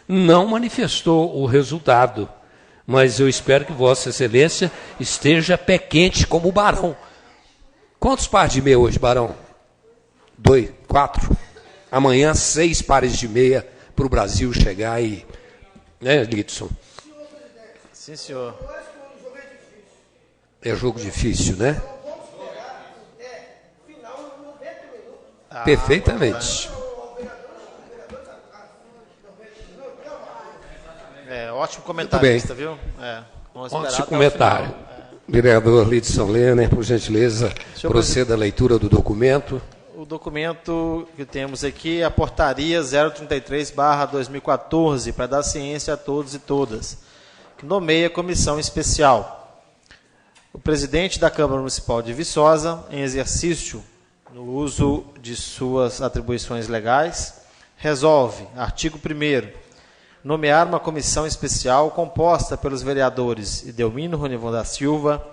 não manifestou o resultado, mas eu espero que Vossa Excelência esteja pé quente como o Barão. Quantos pares de meia hoje, Barão? 2, 4. Amanhã, 6 pares de meia para o Brasil chegar e... Né, Lidson? Sim, senhor. É jogo difícil, né? Perfeitamente. Ótimo comentarista, viu? Ótimo comentário. Vereador Lidson Lerner, por gentileza, proceda à leitura do documento. O documento que temos aqui é a portaria 033/2014, para dar ciência a todos e todas, que nomeia a comissão especial. O presidente da Câmara Municipal de Viçosa, em exercício no uso de suas atribuições legais, resolve, artigo 1º, nomear uma comissão especial composta pelos vereadores Idelmino Ronivon da Silva,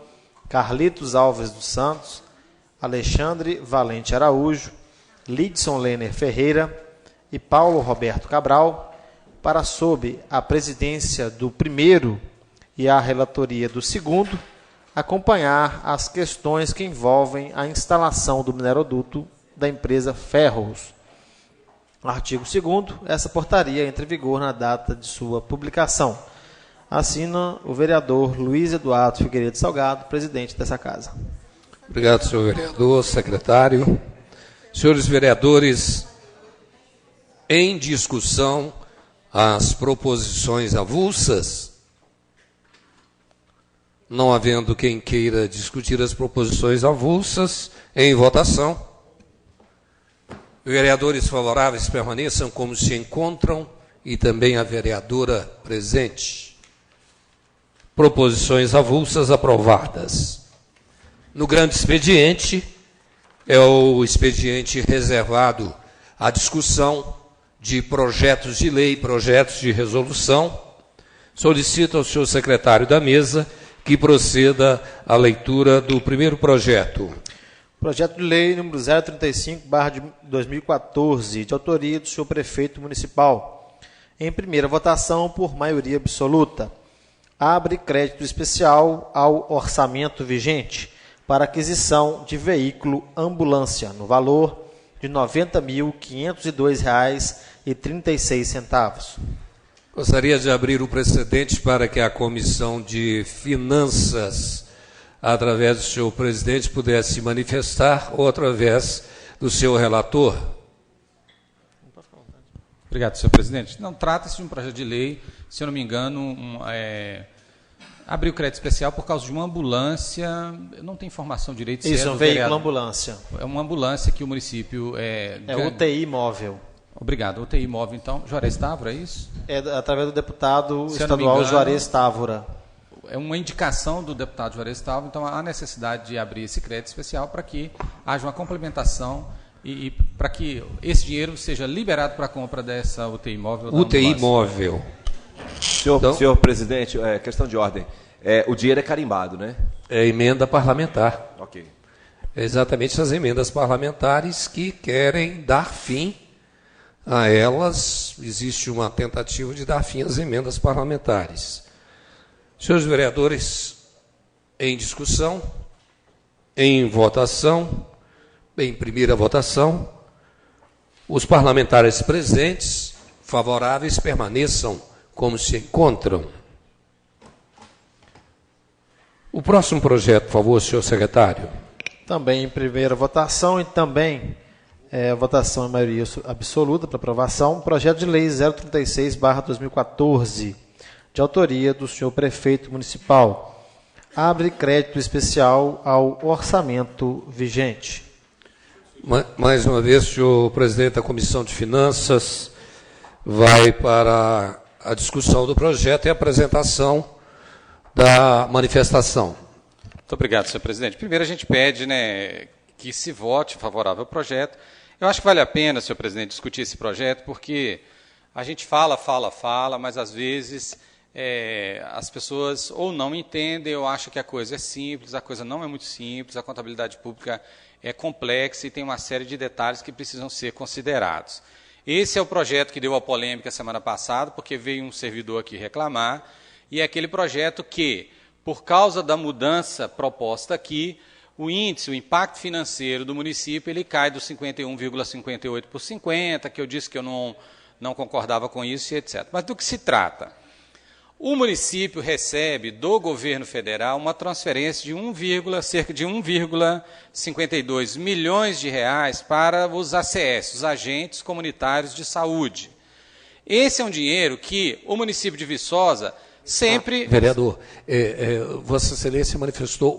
Carlitos Alves dos Santos, Alexandre Valente Araújo, Lidson Lerner Ferreira e Paulo Roberto Cabral, para, sob a presidência do primeiro e a relatoria do segundo, acompanhar as questões que envolvem a instalação do mineroduto da empresa Ferros. Artigo 2º, essa portaria entra em vigor na data de sua publicação. Assina o vereador Luiz Eduardo Figueiredo Salgado, presidente dessa casa. Obrigado, senhor vereador, secretário. Senhores vereadores, em discussão as proposições avulsas. Não havendo quem queira discutir as proposições avulsas, em votação. Vereadores favoráveis permaneçam como se encontram e também a vereadora presente. Proposições avulsas aprovadas. No grande expediente, é o expediente reservado à discussão de projetos de lei, projetos de resolução. Solicito ao senhor secretário da mesa que proceda à leitura do primeiro projeto. Projeto de lei número 035/2014, de autoria do senhor prefeito municipal. Em primeira votação, por maioria absoluta. Abre crédito especial ao orçamento vigente para aquisição de veículo ambulância, no valor de R$ 90.502,36. Gostaria de abrir o precedente para que a Comissão de Finanças, através do senhor presidente, pudesse manifestar, ou através do seu relator. Obrigado, senhor presidente. Não, trata-se de um projeto de lei, se eu não me engano, abriu crédito especial por causa de uma ambulância, eu não tenho informação direito. Isso, um veículo ambulância. É uma ambulância que o município... É UTI móvel. Obrigado, UTI móvel, então. Juarez Távora, é isso? É através do deputado estadual Juarez Távora. É uma indicação do deputado Juarez Távora, então há necessidade de abrir esse crédito especial para que haja uma complementação e para que esse dinheiro seja liberado para a compra dessa UTI móvel. UTI móvel. Senhor presidente, questão de ordem. O dinheiro é carimbado, né? É emenda parlamentar. Ok. É exatamente as emendas parlamentares que querem dar fim a elas. Existe uma tentativa de dar fim às emendas parlamentares. Senhores vereadores, em discussão, em votação, em primeira votação, os parlamentares presentes, favoráveis, permaneçam como se encontram. O próximo projeto, por favor, senhor secretário. Também em primeira votação e também votação em maioria absoluta para aprovação, projeto de lei 036/2014, de autoria do senhor prefeito municipal. Abre crédito especial ao orçamento vigente. Mais uma vez, senhor presidente da Comissão de Finanças, vai para a discussão do projeto e a apresentação da manifestação. Muito obrigado, senhor presidente. Primeiro, a gente pede, que se vote favorável ao projeto. Eu acho que vale a pena, senhor presidente, discutir esse projeto, porque a gente fala, mas às vezes as pessoas ou não entendem ou acham que a coisa é simples, a coisa não é muito simples, a contabilidade pública é complexa e tem uma série de detalhes que precisam ser considerados. Esse é o projeto que deu a polêmica semana passada, porque veio um servidor aqui reclamar, e é aquele projeto que, por causa da mudança proposta aqui, o índice, o impacto financeiro do município, ele cai do 51,58 por 50, que eu disse que eu não concordava com isso e etc. Mas do que se trata? O município recebe do governo federal uma transferência de cerca de 1,52 milhões de reais para os ACS, os agentes comunitários de saúde. Esse é um dinheiro que o município de Viçosa sempre... Vereador, Vossa Excelência manifestou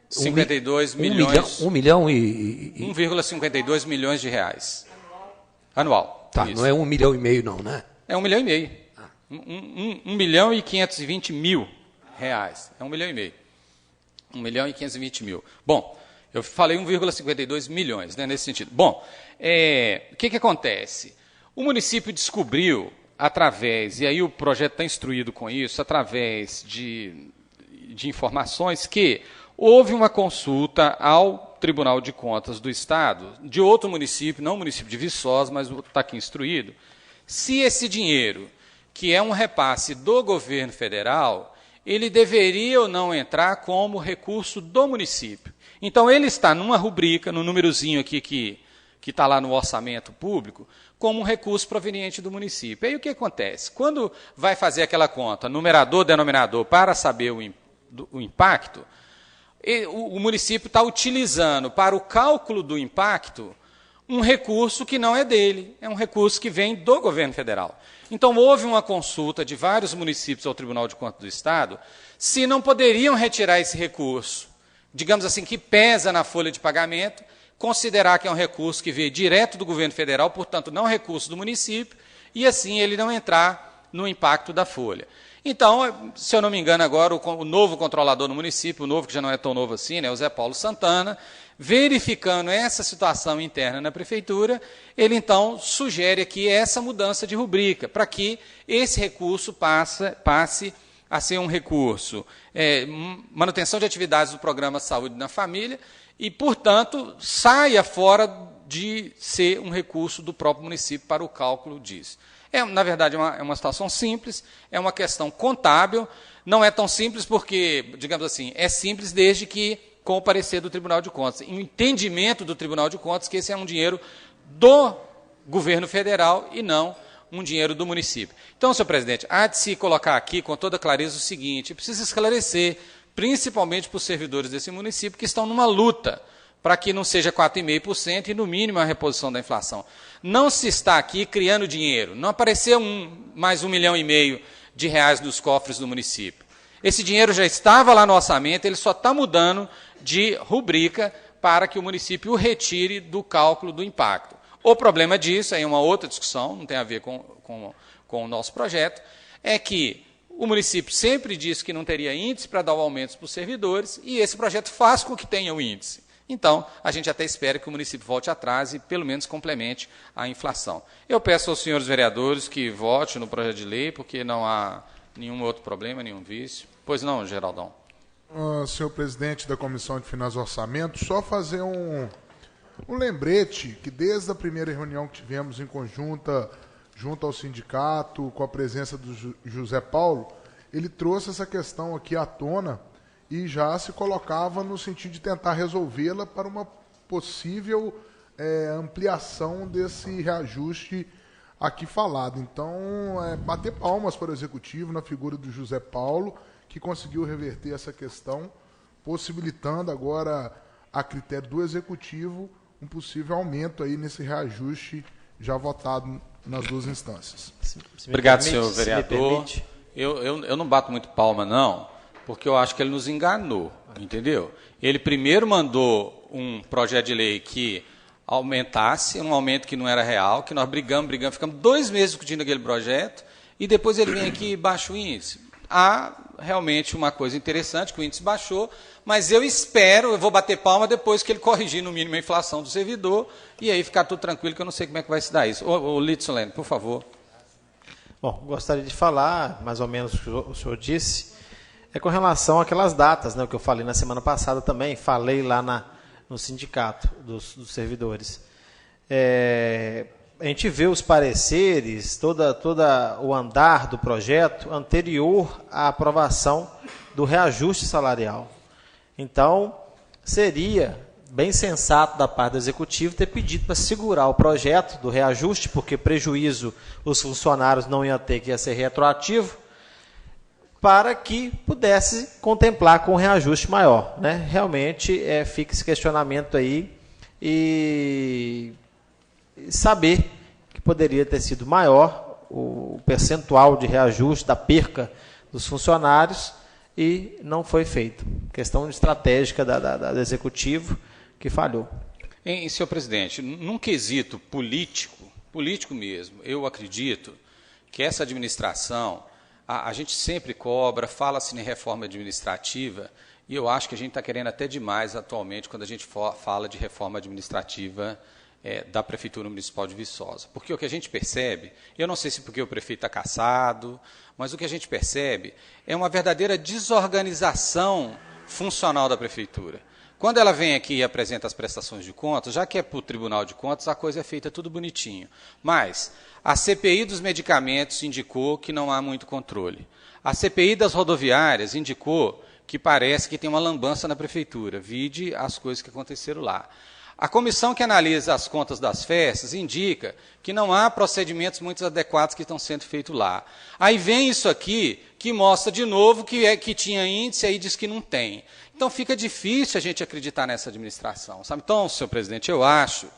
52 milhões... 1,52 milhões de reais. Anual. Tá, isso. Não é 1,5 milhão, não, né? É 1,5 milhão. 1 milhão e 520 mil reais. É 1,5 milhão. 1 milhão e 520 mil. Bom, eu falei 1,52 milhões, né, nesse sentido. Bom, o que acontece? O município descobriu, através, e aí o projeto está instruído com isso, através de informações, que houve uma consulta ao Tribunal de Contas do Estado, de outro município, não o município de Viçosa, mas está aqui instruído, se esse dinheiro, que é um repasse do governo federal, ele deveria ou não entrar como recurso do município. Então, ele está numa rubrica, no númerozinho aqui que está lá no orçamento público, como um recurso proveniente do município. Aí o que acontece? Quando vai fazer aquela conta, numerador, denominador, para saber o impacto, o município está utilizando para o cálculo do impacto um recurso que não é dele, é um recurso que vem do governo federal. Então, houve uma consulta de vários municípios ao Tribunal de Contas do Estado se não poderiam retirar esse recurso, digamos assim, que pesa na folha de pagamento, considerar que é um recurso que veio direto do governo federal, portanto, não recurso do município, e assim ele não entrar no impacto da folha. Então, se eu não me engano agora, o novo controlador no município, o novo que já não é tão novo assim, né, o Zé Paulo Santana, verificando essa situação interna na prefeitura, ele então sugere aqui essa mudança de rubrica, para que esse recurso passe a ser um recurso, manutenção de atividades do Programa Saúde na Família, e, portanto, saia fora de ser um recurso do próprio município para o cálculo disso. Na verdade, é uma situação simples, é uma questão contábil, não é tão simples porque, digamos assim, é simples desde que com o parecer do Tribunal de Contas, em entendimento do Tribunal de Contas que esse é um dinheiro do governo federal e não um dinheiro do município. Então, senhor presidente, há de se colocar aqui com toda clareza o seguinte, precisa esclarecer, principalmente para os servidores desse município que estão numa luta para que não seja 4,5% e, no mínimo, a reposição da inflação. Não se está aqui criando dinheiro, não apareceu mais 1,5 milhão de reais nos cofres do município. Esse dinheiro já estava lá no orçamento, ele só está mudando de rubrica para que o município o retire do cálculo do impacto. O problema disso, aí é uma outra discussão, não tem a ver com o nosso projeto, é que o município sempre disse que não teria índice para dar aumentos para os servidores e esse projeto faz com que tenha o índice. Então, a gente até espera que o município volte atrás e, pelo menos, complemente a inflação. Eu peço aos senhores vereadores que votem no projeto de lei, porque não há nenhum outro problema, nenhum vício. Pois não, Geraldão? Senhor presidente da Comissão de Finanças e Orçamento, só fazer um lembrete que desde a primeira reunião que tivemos em conjunta, junto ao sindicato, com a presença do José Paulo, ele trouxe essa questão aqui à tona e já se colocava no sentido de tentar resolvê-la para uma possível ampliação desse reajuste aqui falado. Então, bater palmas para o Executivo na figura do José Paulo, que conseguiu reverter essa questão, possibilitando agora, a critério do Executivo, um possível aumento aí nesse reajuste já votado nas duas instâncias. Obrigado, senhor vereador. Eu não bato muito palma, não, porque eu acho que ele nos enganou, entendeu? Ele primeiro mandou um projeto de lei que aumentasse, um aumento que não era real, que nós brigamos, ficamos 2 meses discutindo aquele projeto, e depois ele vem aqui e baixa o índice. Há realmente uma coisa interessante, que o índice baixou, mas eu vou bater palma depois que ele corrigir no mínimo a inflação do servidor, e aí ficar tudo tranquilo, que eu não sei como é que vai se dar isso. Ô Lídio Solene, por favor. Bom, gostaria de falar, mais ou menos o que o senhor disse, com relação àquelas datas, né, o que eu falei na semana passada também, falei lá no sindicato dos servidores. a gente vê os pareceres, toda o andar do projeto anterior à aprovação do reajuste salarial. Então, seria bem sensato da parte do Executivo ter pedido para segurar o projeto do reajuste, porque prejuízo os funcionários não iam ter, que ia ser retroativo, para que pudesse contemplar com um reajuste maior, né? Realmente fica esse questionamento aí e saber que poderia ter sido maior o percentual de reajuste da perca dos funcionários e não foi feito. Questão estratégica do Executivo que falhou. Senhor presidente, num quesito político mesmo, eu acredito que essa administração, a gente sempre cobra, fala-se em reforma administrativa, e eu acho que a gente está querendo até demais atualmente quando a gente fala de reforma administrativa da Prefeitura Municipal de Viçosa. Porque o que a gente percebe, eu não sei se porque o prefeito está cassado, mas o que a gente percebe é uma verdadeira desorganização funcional da Prefeitura. Quando ela vem aqui e apresenta as prestações de contas, já que é para o Tribunal de Contas, a coisa é feita tudo bonitinho. Mas a CPI dos medicamentos indicou que não há muito controle. A CPI das rodoviárias indicou que parece que tem uma lambança na Prefeitura, vide as coisas que aconteceram lá. A comissão que analisa as contas das festas indica que não há procedimentos muito adequados que estão sendo feitos lá. Aí vem isso aqui, que mostra de novo que tinha índice, aí diz que não tem. Então fica difícil a gente acreditar nessa administração, sabe? Então, senhor presidente, eu acho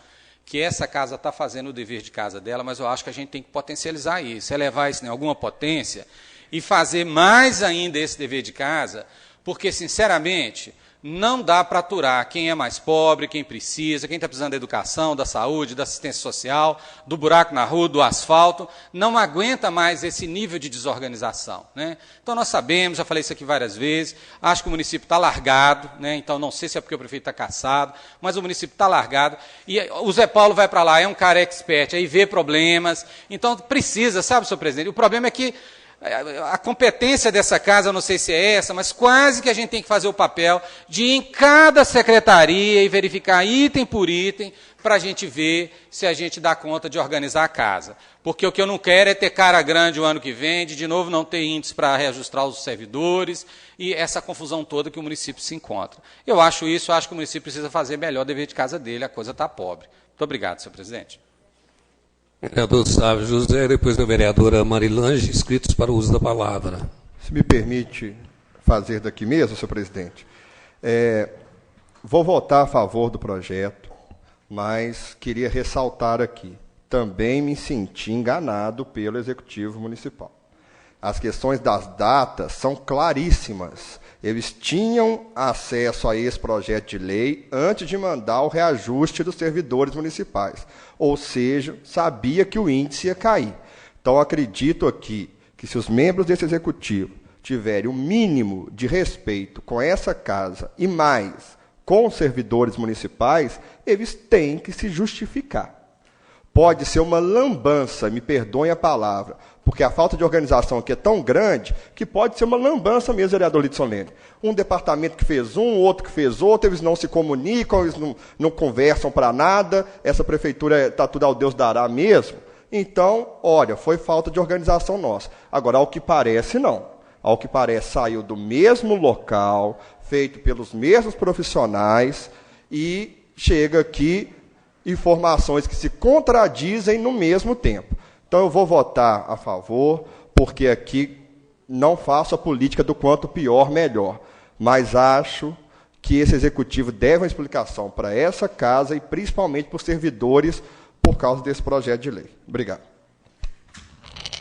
que essa casa está fazendo o dever de casa dela, mas eu acho que a gente tem que potencializar isso, elevar isso em alguma potência e fazer mais ainda esse dever de casa, porque, sinceramente, não dá para aturar quem é mais pobre, quem precisa, quem está precisando da educação, da saúde, da assistência social, do buraco na rua, do asfalto, não aguenta mais esse nível de desorganização, né? Então nós sabemos, já falei isso aqui várias vezes, acho que o município está largado, né? Então não sei se é porque o prefeito está cassado, mas o município está largado, e o Zé Paulo vai para lá, é um cara expert, aí vê problemas, então precisa, sabe, senhor presidente, o problema é que a competência dessa casa, eu não sei se é essa, mas quase que a gente tem que fazer o papel de ir em cada secretaria e verificar item por item para a gente ver se a gente dá conta de organizar a casa. Porque o que eu não quero é ter cara grande o ano que vem, de novo não ter índice para reajustar os servidores e essa confusão toda que o município se encontra. Eu acho isso, acho que o município precisa fazer melhor o dever de casa dele, a coisa está pobre. Muito obrigado, senhor presidente. Vereador Sávio José, depois da vereadora Marilange, inscritos para o uso da palavra. Se me permite fazer daqui mesmo, senhor presidente, vou votar a favor do projeto, mas queria ressaltar aqui, também me senti enganado pelo Executivo Municipal. As questões das datas são claríssimas. Eles tinham acesso a esse projeto de lei antes de mandar o reajuste dos servidores municipais. Ou seja, sabia que o índice ia cair. Então, acredito aqui que se os membros desse executivo tiverem o mínimo de respeito com essa casa e mais com os servidores municipais, eles têm que se justificar. Pode ser uma lambança, me perdoem a palavra, porque a falta de organização aqui é tão grande que pode ser uma lambança mesmo, vereador Lidson Lene. Um departamento que fez um, outro que fez outro, eles não se comunicam, eles não conversam para nada, essa prefeitura está tudo ao Deus dará mesmo. Então, olha, foi falta de organização nossa. Agora, ao que parece, não. Ao que parece, saiu do mesmo local, feito pelos mesmos profissionais, e chega aqui informações que se contradizem no mesmo tempo. Então, eu vou votar a favor, porque aqui não faço a política do quanto pior, melhor. Mas acho que esse executivo deve uma explicação para essa casa e principalmente para os servidores por causa desse projeto de lei. Obrigado.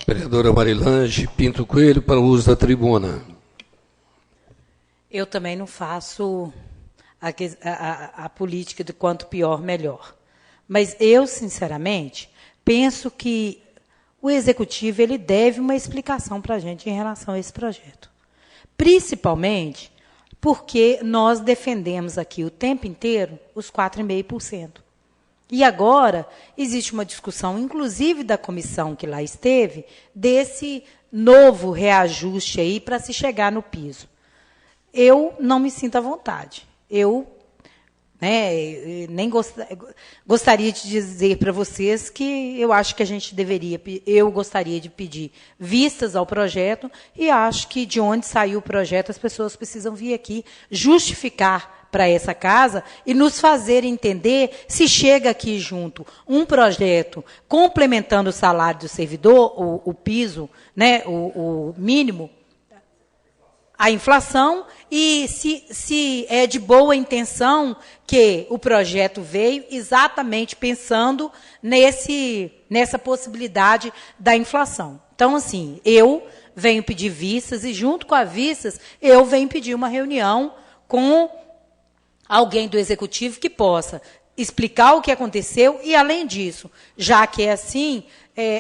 Vereadora Marilange Pinto Coelho, para o uso da tribuna. Eu também não faço a política de quanto pior, melhor. Mas eu, sinceramente, penso que o Executivo ele deve uma explicação para a gente em relação a esse projeto. Principalmente porque nós defendemos aqui o tempo inteiro os 4,5%. E agora existe uma discussão, inclusive da comissão que lá esteve, desse novo reajuste aí para se chegar no piso. Eu não me sinto à vontade. Eu né? Nem gostaria de dizer para vocês que eu acho que eu gostaria de pedir vistas ao projeto e acho que de onde saiu o projeto as pessoas precisam vir aqui justificar para essa casa e nos fazer entender se chega aqui junto um projeto complementando o salário do servidor, o piso, né, o mínimo, a inflação, e se é de boa intenção que o projeto veio exatamente pensando nessa possibilidade da inflação. Então, assim, eu venho pedir vistas e, junto com as vistas, eu venho pedir uma reunião com alguém do Executivo que possa explicar o que aconteceu e, além disso, já que é assim,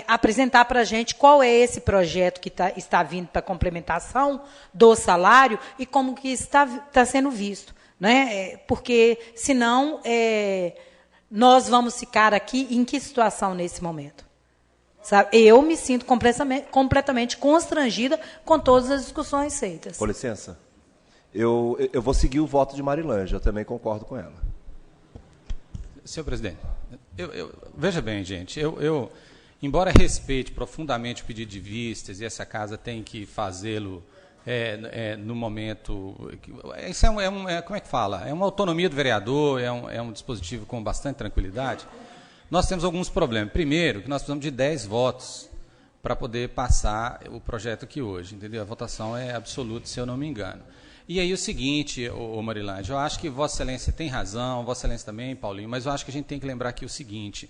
apresentar para a gente qual é esse projeto que está vindo para complementação do salário e como que está sendo visto. Né? Porque, senão, nós vamos ficar aqui em que situação nesse momento? Sabe? Eu me sinto completamente constrangida com todas as discussões feitas. Com licença. Eu vou seguir o voto de Marilândia, eu também concordo com ela. Senhor presidente, veja bem, gente, embora respeite profundamente o pedido de vistas, e essa casa tem que fazê-lo no momento... Isso como é que fala? É uma autonomia do vereador, é um dispositivo com bastante tranquilidade. Nós temos alguns problemas. Primeiro, que nós precisamos de 10 votos para poder passar o projeto aqui hoje, entendeu? A votação é absoluta, se eu não me engano. E aí o seguinte, Marilândia, eu acho que Vossa Excelência tem razão, Vossa Excelência também, Paulinho, mas eu acho que a gente tem que lembrar aqui o seguinte,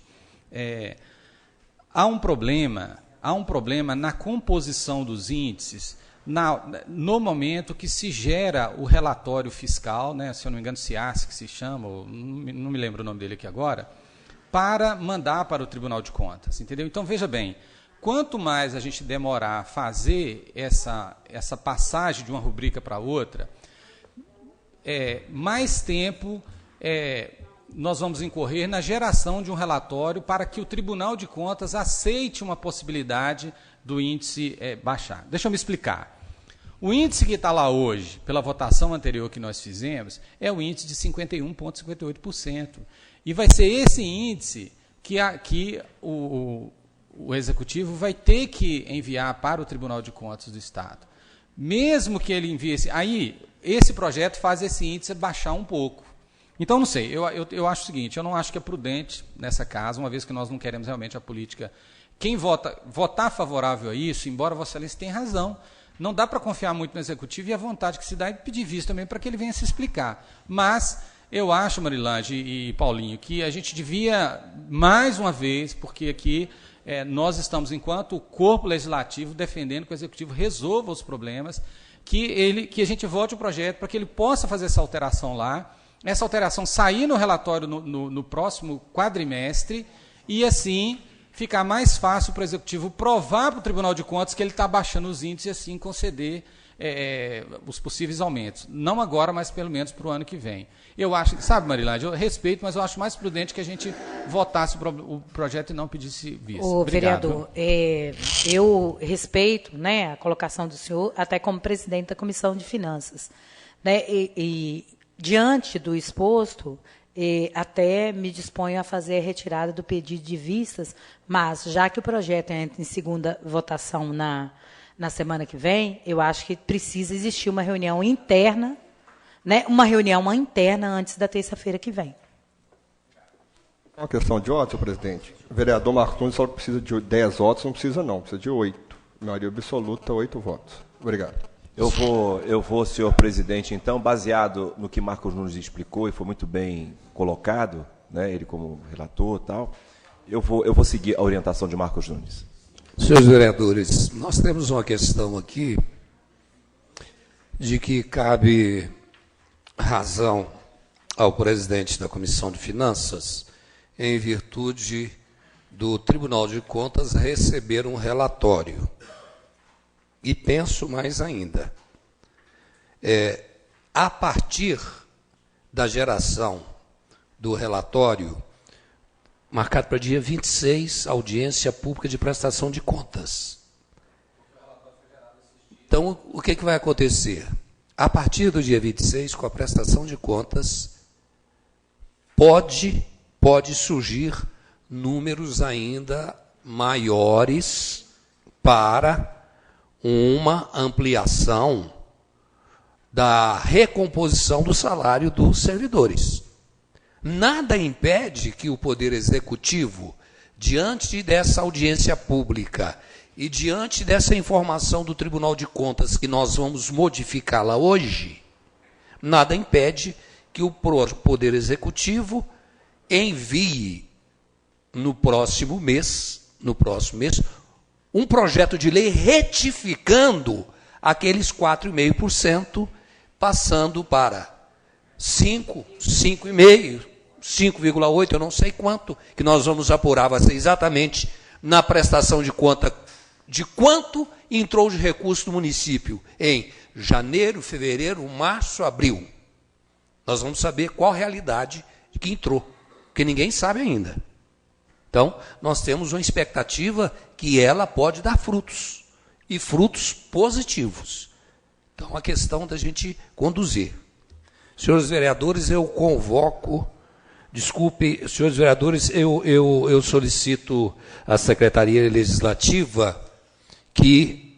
há um problema na composição dos índices, no momento que se gera o relatório fiscal, né, se eu não me engano, CIAS, que se chama, não me lembro o nome dele aqui agora, para mandar para o Tribunal de Contas, entendeu? Então, veja bem, quanto mais a gente demorar a fazer essa passagem de uma rubrica para outra, mais tempo nós vamos incorrer na geração de um relatório para que o Tribunal de Contas aceite uma possibilidade do índice baixar. Deixa eu me explicar. O índice que está lá hoje, pela votação anterior que nós fizemos, é o índice de 51,58%. E vai ser esse índice que o Executivo vai ter que enviar para o Tribunal de Contas do Estado. Mesmo que ele envie esse projeto faz esse índice baixar um pouco. Então, não sei, eu acho o seguinte, eu não acho que é prudente nessa casa, uma vez que nós não queremos realmente a política. Quem votar favorável a isso, embora Vossa Excelência tenha razão, não dá para confiar muito no Executivo e a vontade que se dá é pedir visto também para que ele venha se explicar. Mas eu acho, Marilândia e Paulinho, que a gente devia, mais uma vez, porque aqui nós estamos, enquanto o corpo legislativo, defendendo que o Executivo resolva os problemas, que a gente vote o projeto para que ele possa fazer essa alteração lá, essa alteração sair no relatório no próximo quadrimestre e, assim, ficar mais fácil para o Executivo provar para o Tribunal de Contas que ele está baixando os índices e, assim, conceder os possíveis aumentos. Não agora, mas pelo menos para o ano que vem. Eu acho, sabe, Marilândia, eu respeito, mas eu acho mais prudente que a gente votasse o projeto e não pedisse visto. Obrigado. Vereador, eu respeito, né, a colocação do senhor, até como presidente da Comissão de Finanças. Né, e diante do exposto, até me disponho a fazer a retirada do pedido de vistas, mas, já que o projeto entra em segunda votação na semana que vem, eu acho que precisa existir uma reunião interna, né, antes da terça-feira que vem. Uma questão de voto, senhor presidente. O vereador Marcos Nunes só precisa de 10 votos, não precisa não, precisa de 8. Maioria absoluta, 8 votos. Obrigado. Eu vou, senhor presidente, então, baseado no que Marcos Nunes explicou, e foi muito bem colocado, né, ele como relator e tal, eu vou seguir a orientação de Marcos Nunes. Senhores vereadores, nós temos uma questão aqui de que cabe razão ao presidente da Comissão de Finanças em virtude do Tribunal de Contas receber um relatório. E penso mais ainda, a partir da geração do relatório, marcado para dia 26, audiência pública de prestação de contas. Então, o que vai acontecer? A partir do dia 26, com a prestação de contas, pode surgir números ainda maiores para uma ampliação da recomposição do salário dos servidores. Nada impede que o Poder Executivo, diante dessa audiência pública e diante dessa informação do Tribunal de Contas, que nós vamos modificá-la hoje, nada impede que o Poder Executivo envie no próximo mês, um projeto de lei retificando aqueles 4,5%, passando para 5, 5,5%, 5,8%, eu não sei quanto, que nós vamos apurar, vai ser exatamente na prestação de conta de quanto entrou de recurso do município em janeiro, fevereiro, março, abril. Nós vamos saber qual a realidade que entrou, porque ninguém sabe ainda. Então, nós temos uma expectativa que ela pode dar frutos, e frutos positivos. Então, a questão da gente conduzir. Senhores vereadores, eu convoco, desculpe, senhores vereadores, eu solicito à Secretaria Legislativa que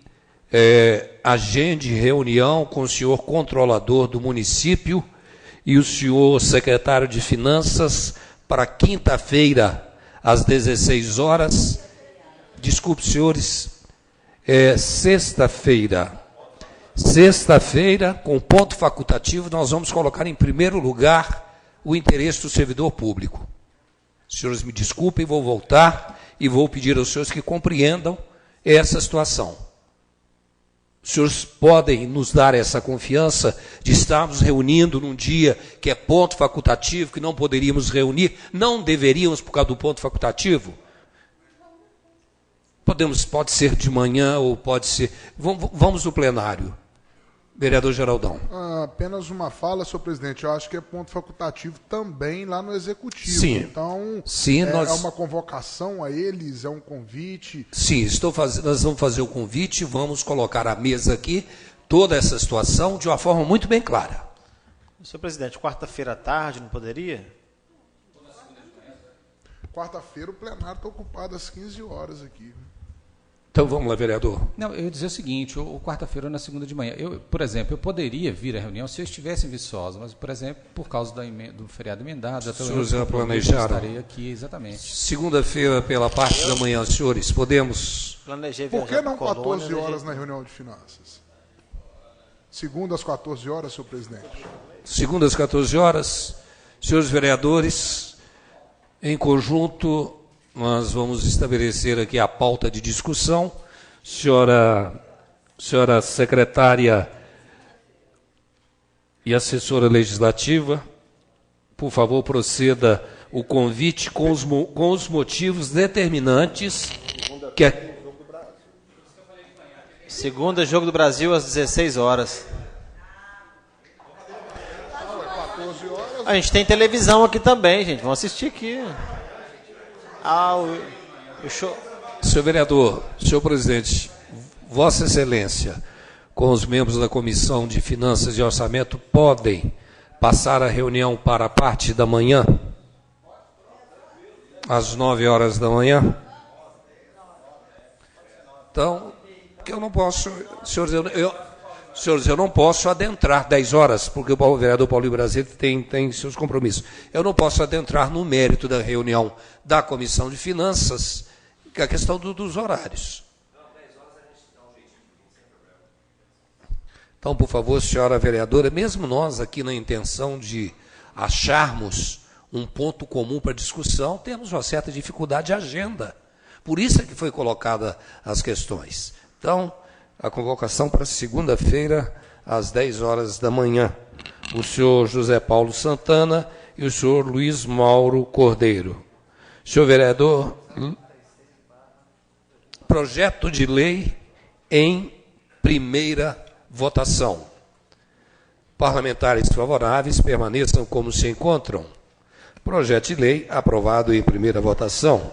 agende reunião com o senhor controlador do município e o senhor secretário de Finanças para quinta-feira, às 16 horas. Desculpe, senhores, sexta-feira, com ponto facultativo, nós vamos colocar em primeiro lugar o interesse do servidor público. Senhores, me desculpem, vou voltar e vou pedir aos senhores que compreendam essa situação. Os senhores podem nos dar essa confiança de estarmos reunindo num dia que é ponto facultativo, que não poderíamos reunir, não deveríamos por causa do ponto facultativo? Pode ser de manhã ou pode ser... Vamos no plenário. Vereador Geraldão. Apenas uma fala, senhor presidente. Eu acho que é ponto facultativo também lá no Executivo. Sim. Então, sim, é uma convocação a eles, é um convite. Sim, nós vamos fazer o convite, vamos colocar à mesa aqui toda essa situação de uma forma muito bem clara. Senhor presidente, quarta-feira à tarde não poderia? Quarta-feira o plenário está ocupado às 15 horas aqui. Então vamos lá, vereador. Não, eu ia dizer o seguinte, ou quarta-feira ou na segunda de manhã. Por exemplo, eu poderia vir à reunião se eu estivesse em Viçosa, mas, por exemplo, por causa do feriado emendado, os senhores já planejaram? Estarei aqui, exatamente. Segunda-feira, pela parte da manhã, senhores, podemos... Planejei Por que não Colônia, 14 horas na reunião de finanças? Segunda às 14 horas, senhor presidente. Segunda às 14 horas, senhores vereadores, em conjunto... Nós vamos estabelecer aqui a pauta de discussão. Senhora secretária e assessora legislativa, por favor, proceda o convite com os motivos determinantes que Segunda, Jogo do Brasil, às 16 horas. A gente tem televisão aqui também, gente. Vamos assistir aqui. O show. Senhor vereador, senhor presidente, Vossa Excelência, com os membros da Comissão de Finanças e Orçamento, podem passar a reunião para a parte da manhã, às 9 horas da manhã? Então, porque eu não posso, senhores, eu não posso adentrar 10 horas, porque o vereador Paulo Brasil tem seus compromissos. Eu não posso adentrar no mérito da reunião da Comissão de Finanças, que é a questão dos horários. Então, por favor, senhora vereadora, mesmo nós aqui na intenção de acharmos um ponto comum para discussão, temos uma certa dificuldade de agenda. Por isso é que foi colocada as questões. Então, a convocação para segunda-feira, às 10 horas da manhã. O senhor José Paulo Santana e o senhor Luiz Mauro Cordeiro. Senhor vereador, projeto de lei em primeira votação. Parlamentares favoráveis permaneçam como se encontram. Projeto de lei aprovado em primeira votação.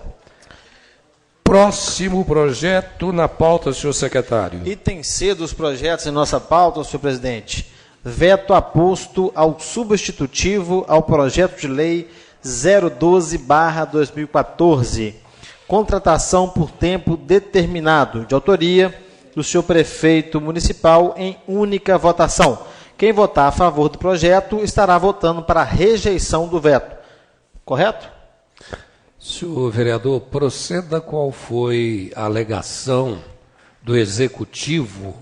Próximo projeto na pauta, senhor secretário. Item C dos projetos em nossa pauta, senhor presidente. Veto aposto ao substitutivo ao projeto de lei 012/2014. Contratação por tempo determinado, de autoria do senhor prefeito municipal, em única votação. Quem votar a favor do projeto estará votando para a rejeição do veto. Correto? Senhor vereador, proceda qual foi a alegação do Executivo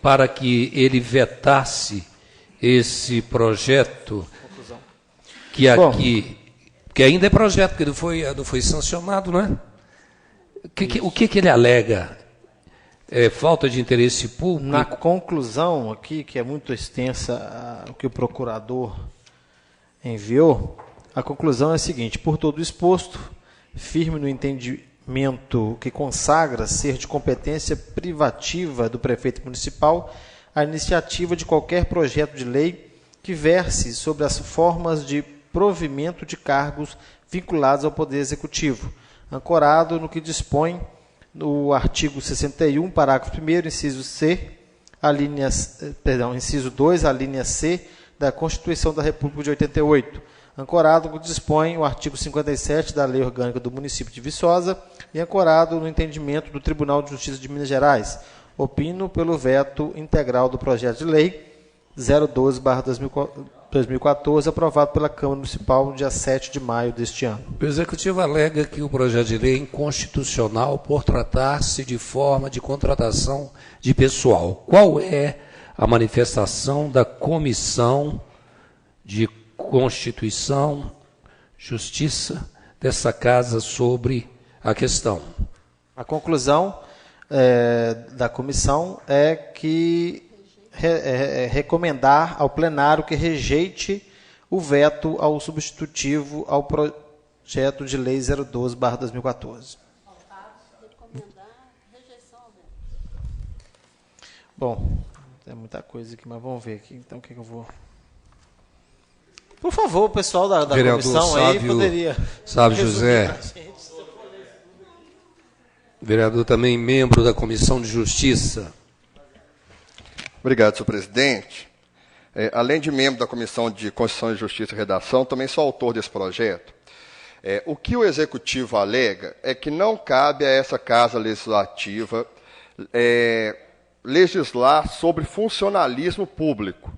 para que ele vetasse esse projeto que aqui... Que ainda é projeto, porque não foi sancionado, não é? O que ele alega? Falta de interesse público? Na conclusão aqui, que é muito extensa, o que o procurador enviou, a conclusão é a seguinte: por todo o exposto, firme no entendimento que consagra ser de competência privativa do prefeito municipal a iniciativa de qualquer projeto de lei que verse sobre as formas de provimento de cargos vinculados ao Poder Executivo, ancorado no que dispõe no artigo 61, parágrafo 1º, inciso 2, a linha C, da Constituição da República de 88, ancorado no que dispõe o artigo 57 da Lei Orgânica do Município de Viçosa e ancorado no entendimento do Tribunal de Justiça de Minas Gerais. Opino pelo veto integral do projeto de lei 012/2014, aprovado pela Câmara Municipal no dia 7 de maio deste ano. O Executivo alega que o projeto de lei é inconstitucional por tratar-se de forma de contratação de pessoal. Qual é a manifestação da Comissão de Constituição, Justiça dessa Casa sobre a questão? A conclusão da comissão é que recomendar ao plenário que rejeite o veto ao substitutivo ao projeto de lei 012/2014. Bom, tem muita coisa aqui, mas vamos ver aqui. Então, o que eu vou... Por favor, o pessoal da comissão aí poderia... Sábio José, vereador também membro da Comissão de Justiça. Obrigado, senhor presidente. Além de membro da Comissão de Constituição, Justiça e Redação, também sou autor desse projeto. O que o Executivo alega é que não cabe a essa Casa Legislativa legislar sobre funcionalismo público.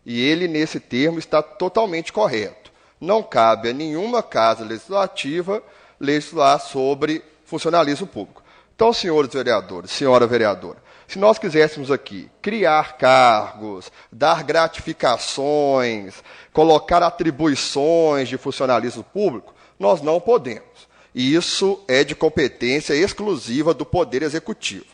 E ele, nesse termo, está totalmente correto. Não cabe a nenhuma Casa Legislativa legislar sobre funcionalismo público. Então, senhores vereadores, senhora vereadora, se nós quiséssemos aqui criar cargos, dar gratificações, colocar atribuições de funcionalismo público, nós não podemos. E isso é de competência exclusiva do Poder Executivo.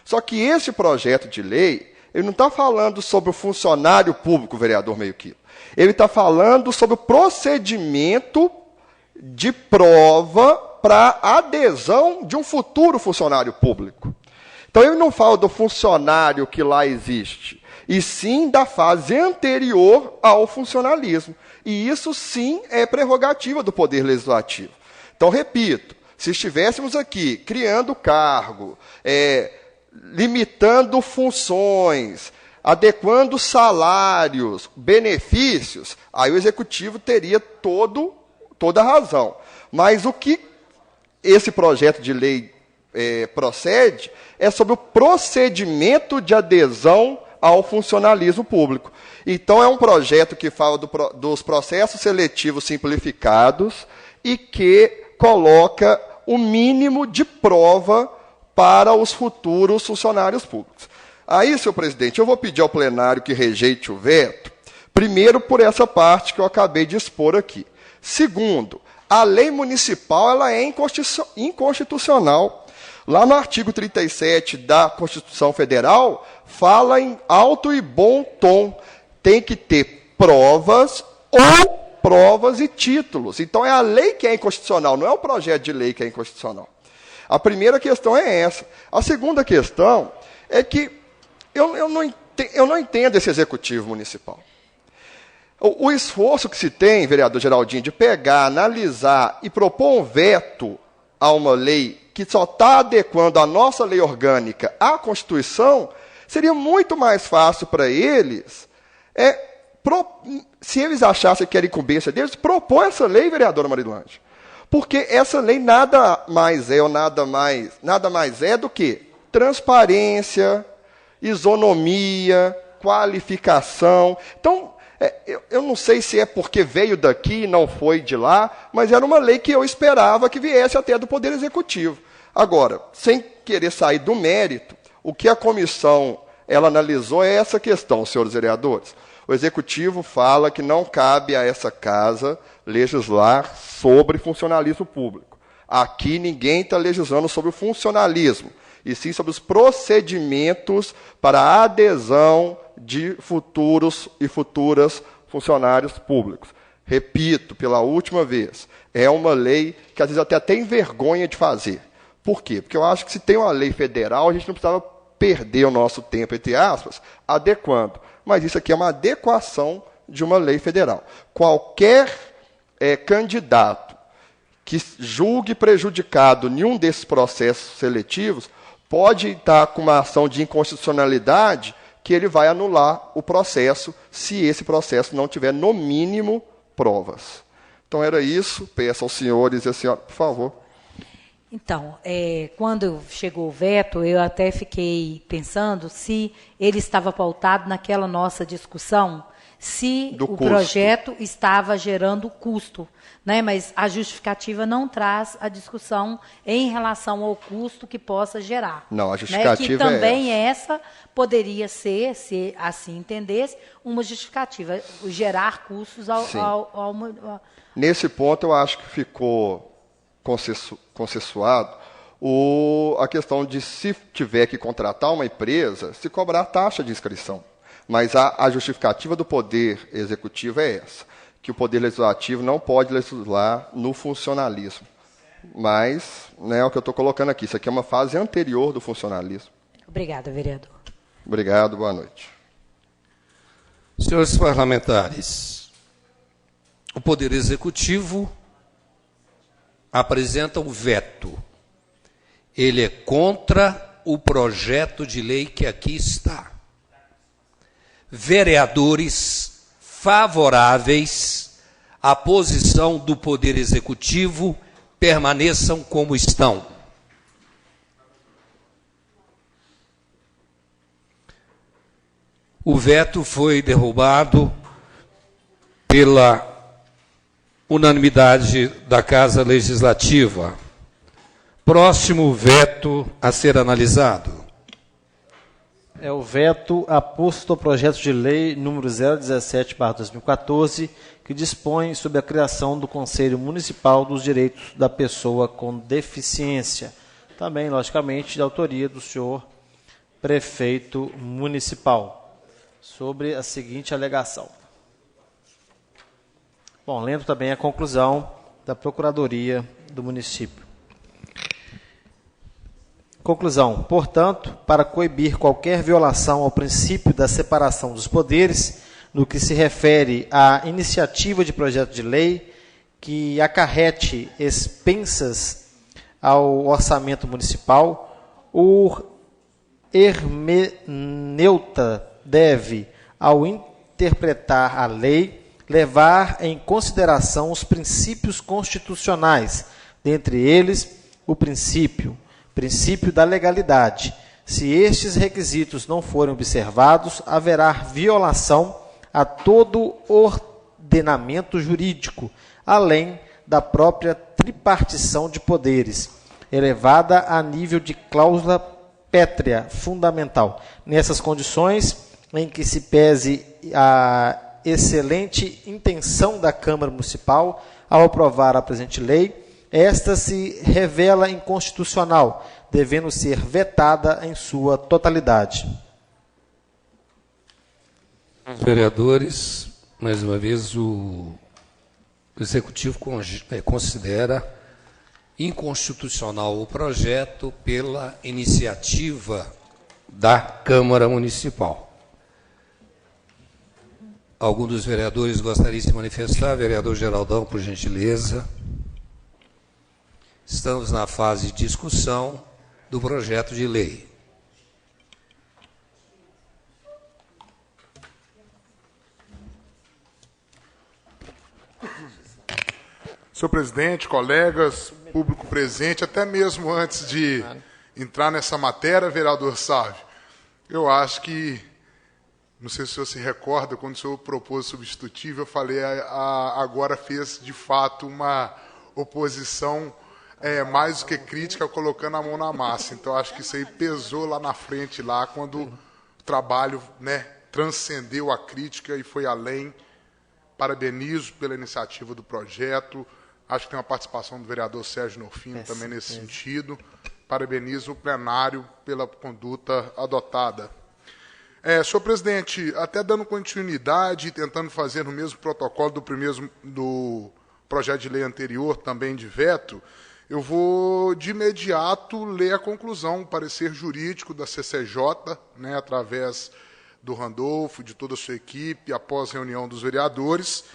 Só que esse projeto de lei, ele não está falando sobre o funcionário público, vereador Meio Quilo. Ele está falando sobre o procedimento de prova para adesão de um futuro funcionário público. Então, ele não fala do funcionário que lá existe, e sim da fase anterior ao funcionalismo. E isso, sim, é prerrogativa do Poder Legislativo. Então, repito, se estivéssemos aqui criando cargo, limitando funções, adequando salários, benefícios, aí o Executivo teria toda a razão. Mas o que esse projeto de lei procede é sobre o procedimento de adesão ao funcionalismo público. Então, é um projeto que fala dos processos seletivos simplificados e que coloca o mínimo de prova para os futuros funcionários públicos. Aí, senhor presidente, eu vou pedir ao plenário que rejeite o veto, primeiro por essa parte que eu acabei de expor aqui. Segundo, a lei municipal ela é inconstitucional. Lá no artigo 37 da Constituição Federal, fala em alto e bom tom. Tem que ter provas e títulos. Então, é a lei que é inconstitucional, não é o projeto de lei que é inconstitucional. A primeira questão é essa. A segunda questão é que eu não entendo esse executivo municipal. O esforço que se tem, vereador Geraldinho, de pegar, analisar e propor um veto a uma lei que só está adequando a nossa lei orgânica à Constituição, seria muito mais fácil para eles se eles achassem que era incumbência deles, propõe essa lei, vereadora Marilândia. Porque essa lei nada mais é do que transparência, isonomia, qualificação. Então, eu não sei se é porque veio daqui e não foi de lá, mas era uma lei que eu esperava que viesse até do Poder Executivo. Agora, sem querer sair do mérito, o que a comissão ela analisou é essa questão, senhores vereadores. O Executivo fala que não cabe a essa casa legislar sobre funcionalismo público. Aqui ninguém está legislando sobre o funcionalismo, e sim sobre os procedimentos para a adesão de futuros e futuras funcionários públicos. Repito, pela última vez, é uma lei que às vezes até tem vergonha de fazer. Por quê? Porque eu acho que se tem uma lei federal, a gente não precisava perder o nosso tempo, entre aspas, adequando. Mas isso aqui é uma adequação de uma lei federal. Qualquer candidato que julgue prejudicado em um desses processos seletivos pode estar com uma ação de inconstitucionalidade que ele vai anular o processo se esse processo não tiver, no mínimo, provas. Então, era isso. Peço aos senhores e à senhora, por favor. Então, quando chegou o veto, eu até fiquei pensando se ele estava pautado naquela nossa discussão, se o projeto estava gerando custo, né? Mas a justificativa não traz a discussão em relação ao custo que possa gerar. Não, a justificativa que também essa poderia ser, se assim entendesse, uma justificativa, gerar custos ao Nesse ponto, eu acho que ficou consensuado a questão de, se tiver que contratar uma empresa, se cobrar taxa de inscrição. Mas a justificativa do Poder Executivo é essa, que o Poder Legislativo não pode legislar no funcionalismo. Mas, é o que eu estou colocando aqui, isso aqui é uma fase anterior do funcionalismo. Obrigada, vereador. Obrigado, boa noite. Senhores parlamentares, o Poder Executivo apresenta um veto. Ele é contra o projeto de lei que aqui está. Vereadores favoráveis à posição do Poder Executivo permaneçam como estão. O veto foi derrubado pela unanimidade da Casa Legislativa. Próximo veto a ser analisado. É o veto aposto ao projeto de lei número 017/2014, que dispõe sobre a criação do Conselho Municipal dos Direitos da Pessoa com Deficiência. Também, logicamente, de autoria do senhor prefeito municipal. Sobre a seguinte alegação. Bom, lendo também a conclusão da Procuradoria do município. Conclusão. Portanto, para coibir qualquer violação ao princípio da separação dos poderes, no que se refere à iniciativa de projeto de lei que acarrete expensas ao orçamento municipal, o hermeneuta deve, ao interpretar a lei, levar em consideração os princípios constitucionais, dentre eles o princípio da legalidade. Se estes requisitos não forem observados, haverá violação a todo ordenamento jurídico, além da própria tripartição de poderes, elevada a nível de cláusula pétrea fundamental. Nessas condições, em que se pese a excelente intenção da Câmara Municipal ao aprovar a presente lei, esta se revela inconstitucional, devendo ser vetada em sua totalidade. Vereadores, mais uma vez, o Executivo considera inconstitucional o projeto pela iniciativa da Câmara Municipal. Algum dos vereadores gostaria de se manifestar? Vereador Geraldão, por gentileza. Estamos na fase de discussão do projeto de lei. Senhor presidente, colegas, público presente, até mesmo antes de entrar nessa matéria, vereador Sávio, eu acho que, não sei se o senhor se recorda, quando o senhor propôs substitutivo, eu falei, agora fez de fato uma oposição mais do que crítica, colocando a mão na massa. Então, acho que isso aí pesou lá na frente, lá quando o trabalho, né, transcendeu a crítica e foi além. Parabenizo pela iniciativa do projeto. Acho que tem uma participação do vereador Sérgio Norfino também nesse sentido. Parabenizo o plenário pela conduta adotada. Senhor presidente, até dando continuidade e tentando fazer no mesmo protocolo do projeto de lei anterior, também de veto, eu vou de imediato ler a conclusão, o parecer jurídico da CCJ, né, através do Randolfo, de toda a sua equipe, após reunião dos vereadores.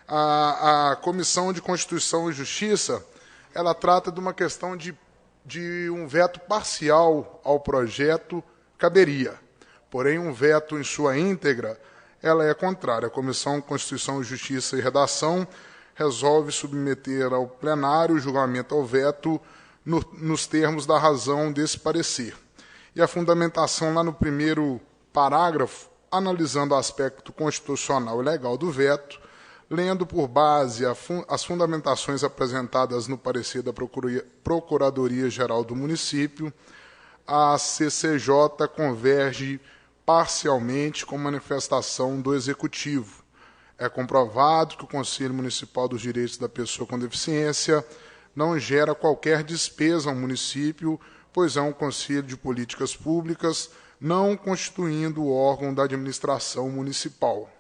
A Comissão de Constituição e Justiça, ela trata de uma questão de um veto parcial ao projeto caberia. Porém, um veto em sua íntegra, ela é contrária. A Comissão de Constituição, Justiça e Redação resolve submeter ao plenário o julgamento ao veto nos termos da razão desse parecer. E a fundamentação lá no primeiro parágrafo, analisando o aspecto constitucional e legal do veto, lendo por base as fundamentações apresentadas no parecer da Procuradoria-Geral do Município, a CCJ converge parcialmente com manifestação do Executivo. É comprovado que o Conselho Municipal dos Direitos da Pessoa com Deficiência não gera qualquer despesa ao município, pois é um Conselho de Políticas Públicas, não constituindo o órgão da administração municipal.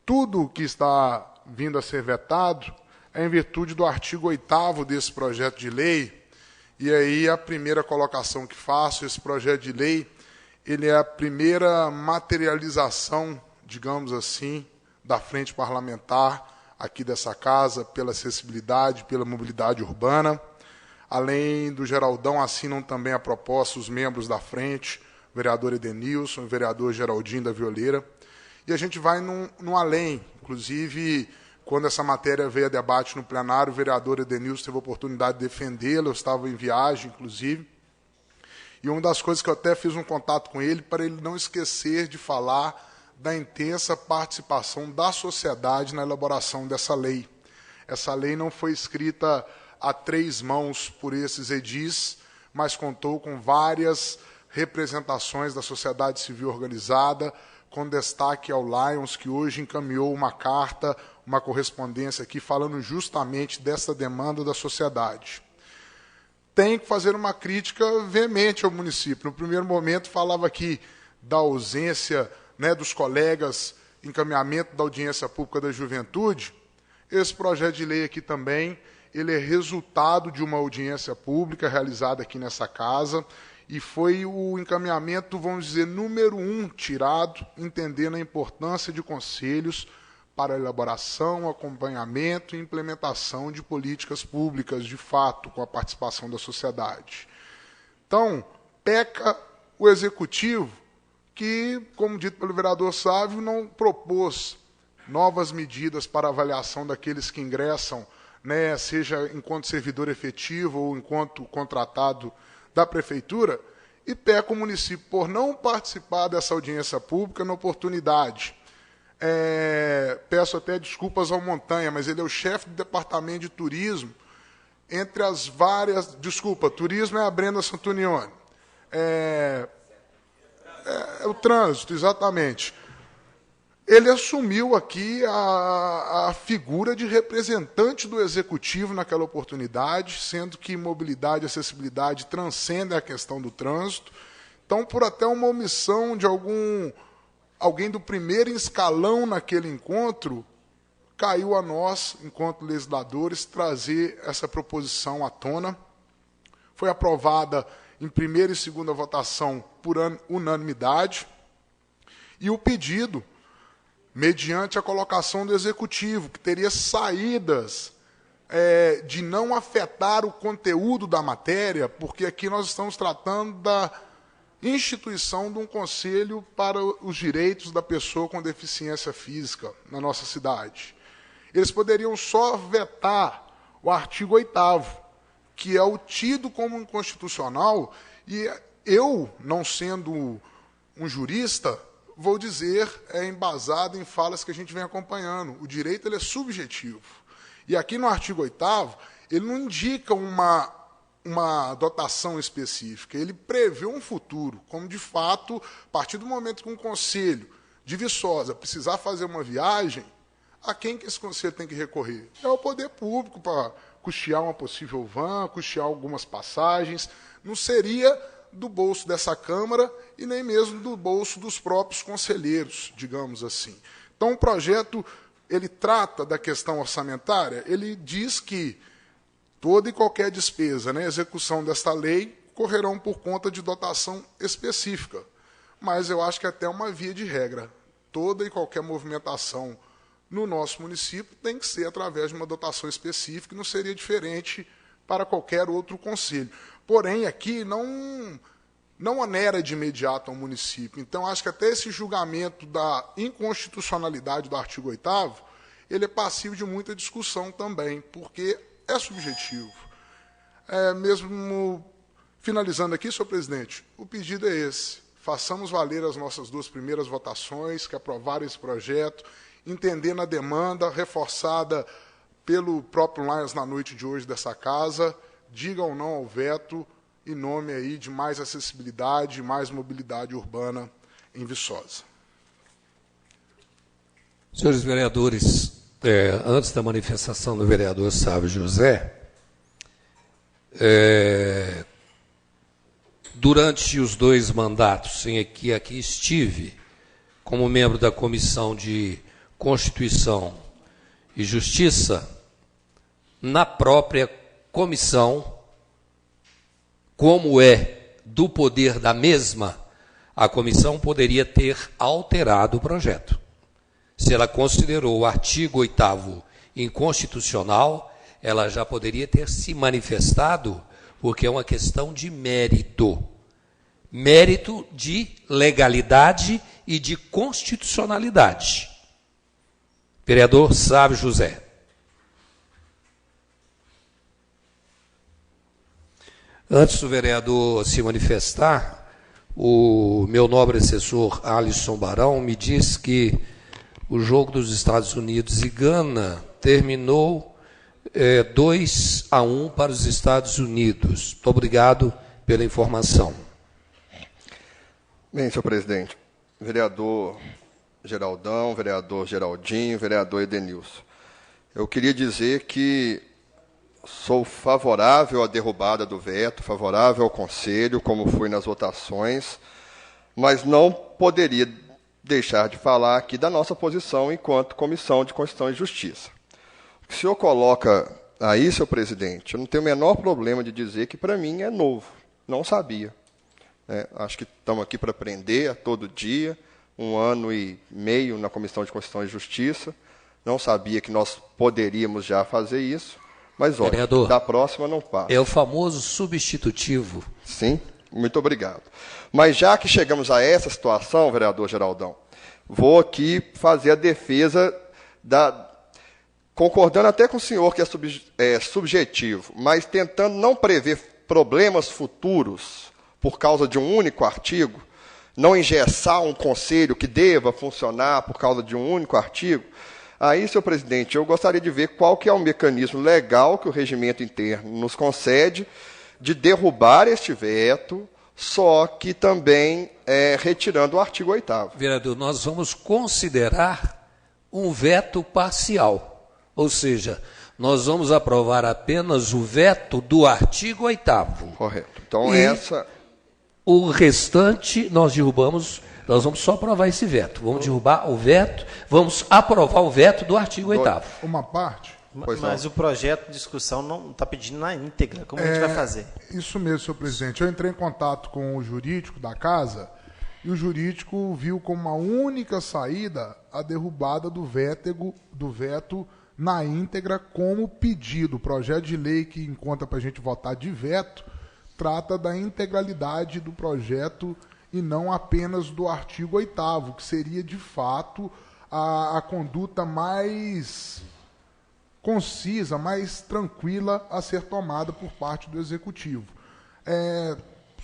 Tudo que está vindo a ser vetado é em virtude do artigo 8º desse projeto de lei, e aí a primeira colocação que faço, esse projeto de lei, ele é a primeira materialização, digamos assim, da frente parlamentar aqui dessa casa, pela acessibilidade, pela mobilidade urbana. Além do Geraldão, assinam também a proposta os membros da frente, o vereador Edenilson, o vereador Geraldinho da Violeira. E a gente vai num além. Inclusive, quando essa matéria veio a debate no plenário, o vereador Edenilson teve a oportunidade de defendê-la, eu estava em viagem, inclusive. E uma das coisas que eu até fiz um contato com ele, para ele não esquecer de falar da intensa participação da sociedade na elaboração dessa lei. Essa lei não foi escrita a 3 mãos por esses edis, mas contou com várias representações da sociedade civil organizada, com destaque ao Lions, que hoje encaminhou uma carta, uma correspondência aqui, falando justamente dessa demanda da sociedade. Tem que fazer uma crítica veemente ao município. No primeiro momento, falava aqui da ausência, né, dos colegas, encaminhamento da audiência pública da juventude. Esse projeto de lei aqui também, ele é resultado de uma audiência pública realizada aqui nessa casa, e foi o encaminhamento, vamos dizer, número 1 tirado, entendendo a importância de conselhos para a elaboração, acompanhamento e implementação de políticas públicas, de fato, com a participação da sociedade. Então, peca o Executivo, que, como dito pelo vereador Sávio, não propôs novas medidas para avaliação daqueles que ingressam, né, seja enquanto servidor efetivo ou enquanto contratado da Prefeitura, e peca o município por não participar dessa audiência pública na oportunidade. Peço até desculpas ao Montanha, mas ele é o chefe do Departamento de Turismo, entre as várias... Desculpa, turismo é a Brenda Santunione. O trânsito, exatamente. Ele assumiu aqui a figura de representante do Executivo naquela oportunidade, sendo que mobilidade e acessibilidade transcendem a questão do trânsito. Então, por até uma omissão de alguém do primeiro escalão naquele encontro, caiu a nós, enquanto legisladores, trazer essa proposição à tona. Foi aprovada em primeira e segunda votação por unanimidade, e o pedido, mediante a colocação do Executivo, que teria saídas de não afetar o conteúdo da matéria, porque aqui nós estamos tratando da instituição de um conselho para os direitos da pessoa com deficiência física na nossa cidade. Eles poderiam só vetar o artigo 8º, que é o tido como inconstitucional, e eu, não sendo um jurista, vou dizer, é embasado em falas que a gente vem acompanhando. O direito ele é subjetivo. E aqui no artigo 8º, ele não indica uma dotação específica, ele prevê um futuro, como de fato, a partir do momento que um conselho de Viçosa precisar fazer uma viagem, a quem que esse conselho tem que recorrer? É ao poder público para custear uma possível van, custear algumas passagens. Não seria do bolso dessa Câmara e nem mesmo do bolso dos próprios conselheiros, digamos assim. Então, o projeto ele trata da questão orçamentária, ele diz que toda e qualquer despesa na execução desta lei correrão por conta de dotação específica. Mas eu acho que até uma via de regra. Toda e qualquer movimentação no nosso município tem que ser através de uma dotação específica, e não seria diferente para qualquer outro conselho. Porém, aqui não onera de imediato ao município. Então, acho que até esse julgamento da inconstitucionalidade do artigo 8º, ele é passível de muita discussão também, porque é subjetivo. Mesmo finalizando aqui, senhor presidente, o pedido é esse. Façamos valer as nossas 2 primeiras votações, que aprovaram esse projeto, entendendo a demanda reforçada pelo próprio Lions na noite de hoje dessa casa, diga ou não ao veto, em nome aí de mais acessibilidade, mais mobilidade urbana em Viçosa. Senhores vereadores, antes da manifestação do vereador Sávio José, durante os 2 mandatos em que aqui estive, como membro da Comissão de Constituição e Justiça, na própria comissão, como é do poder da mesma, a comissão poderia ter alterado o projeto. Se ela considerou o artigo 8º inconstitucional, ela já poderia ter se manifestado, porque é uma questão de mérito. Mérito de legalidade e de constitucionalidade. Vereador Sávio José. Antes do vereador se manifestar, o meu nobre assessor Alisson Barão me disse que o jogo dos Estados Unidos e Gana terminou 2-1 para os Estados Unidos. Muito obrigado pela informação. Bem, senhor presidente, vereador Geraldão, vereador Geraldinho, vereador Edenilson, eu queria dizer que sou favorável à derrubada do veto, favorável ao Conselho, como fui nas votações, mas não poderia deixar de falar aqui da nossa posição enquanto Comissão de Constituição e Justiça. O que o senhor coloca aí, senhor presidente, eu não tenho o menor problema de dizer que para mim é novo, não sabia. Acho que estamos aqui para aprender a todo dia, 1 ano e meio na Comissão de Constituição e Justiça, não sabia que nós poderíamos já fazer isso, mas olha, vereador, da próxima não passa. É o famoso substitutivo. Sim, muito obrigado. Mas já que chegamos a essa situação, vereador Geraldão, vou aqui fazer a defesa concordando até com o senhor que é subjetivo, mas tentando não prever problemas futuros por causa de um único artigo, não engessar um conselho que deva funcionar por causa de um único artigo. Aí, senhor presidente, eu gostaria de ver qual que é o mecanismo legal que o regimento interno nos concede de derrubar este veto, só que também retirando o artigo 8º. Vereador, nós vamos considerar um veto parcial, ou seja, nós vamos aprovar apenas o veto do artigo 8º. Correto. Então, o restante nós derrubamos. Nós vamos só aprovar esse veto. Vamos derrubar o veto, vamos aprovar o veto do artigo 8º. Uma parte? Mas o projeto de discussão não está pedindo na íntegra. Como a gente vai fazer? Isso mesmo, senhor presidente. Eu entrei em contato com o jurídico da casa e o jurídico viu como uma única saída a derrubada do veto na íntegra como pedido. O projeto de lei que encontra para a gente votar de veto trata da integralidade do projeto e não apenas do artigo 8º, que seria, de fato, a conduta mais concisa, mais tranquila a ser tomada por parte do Executivo.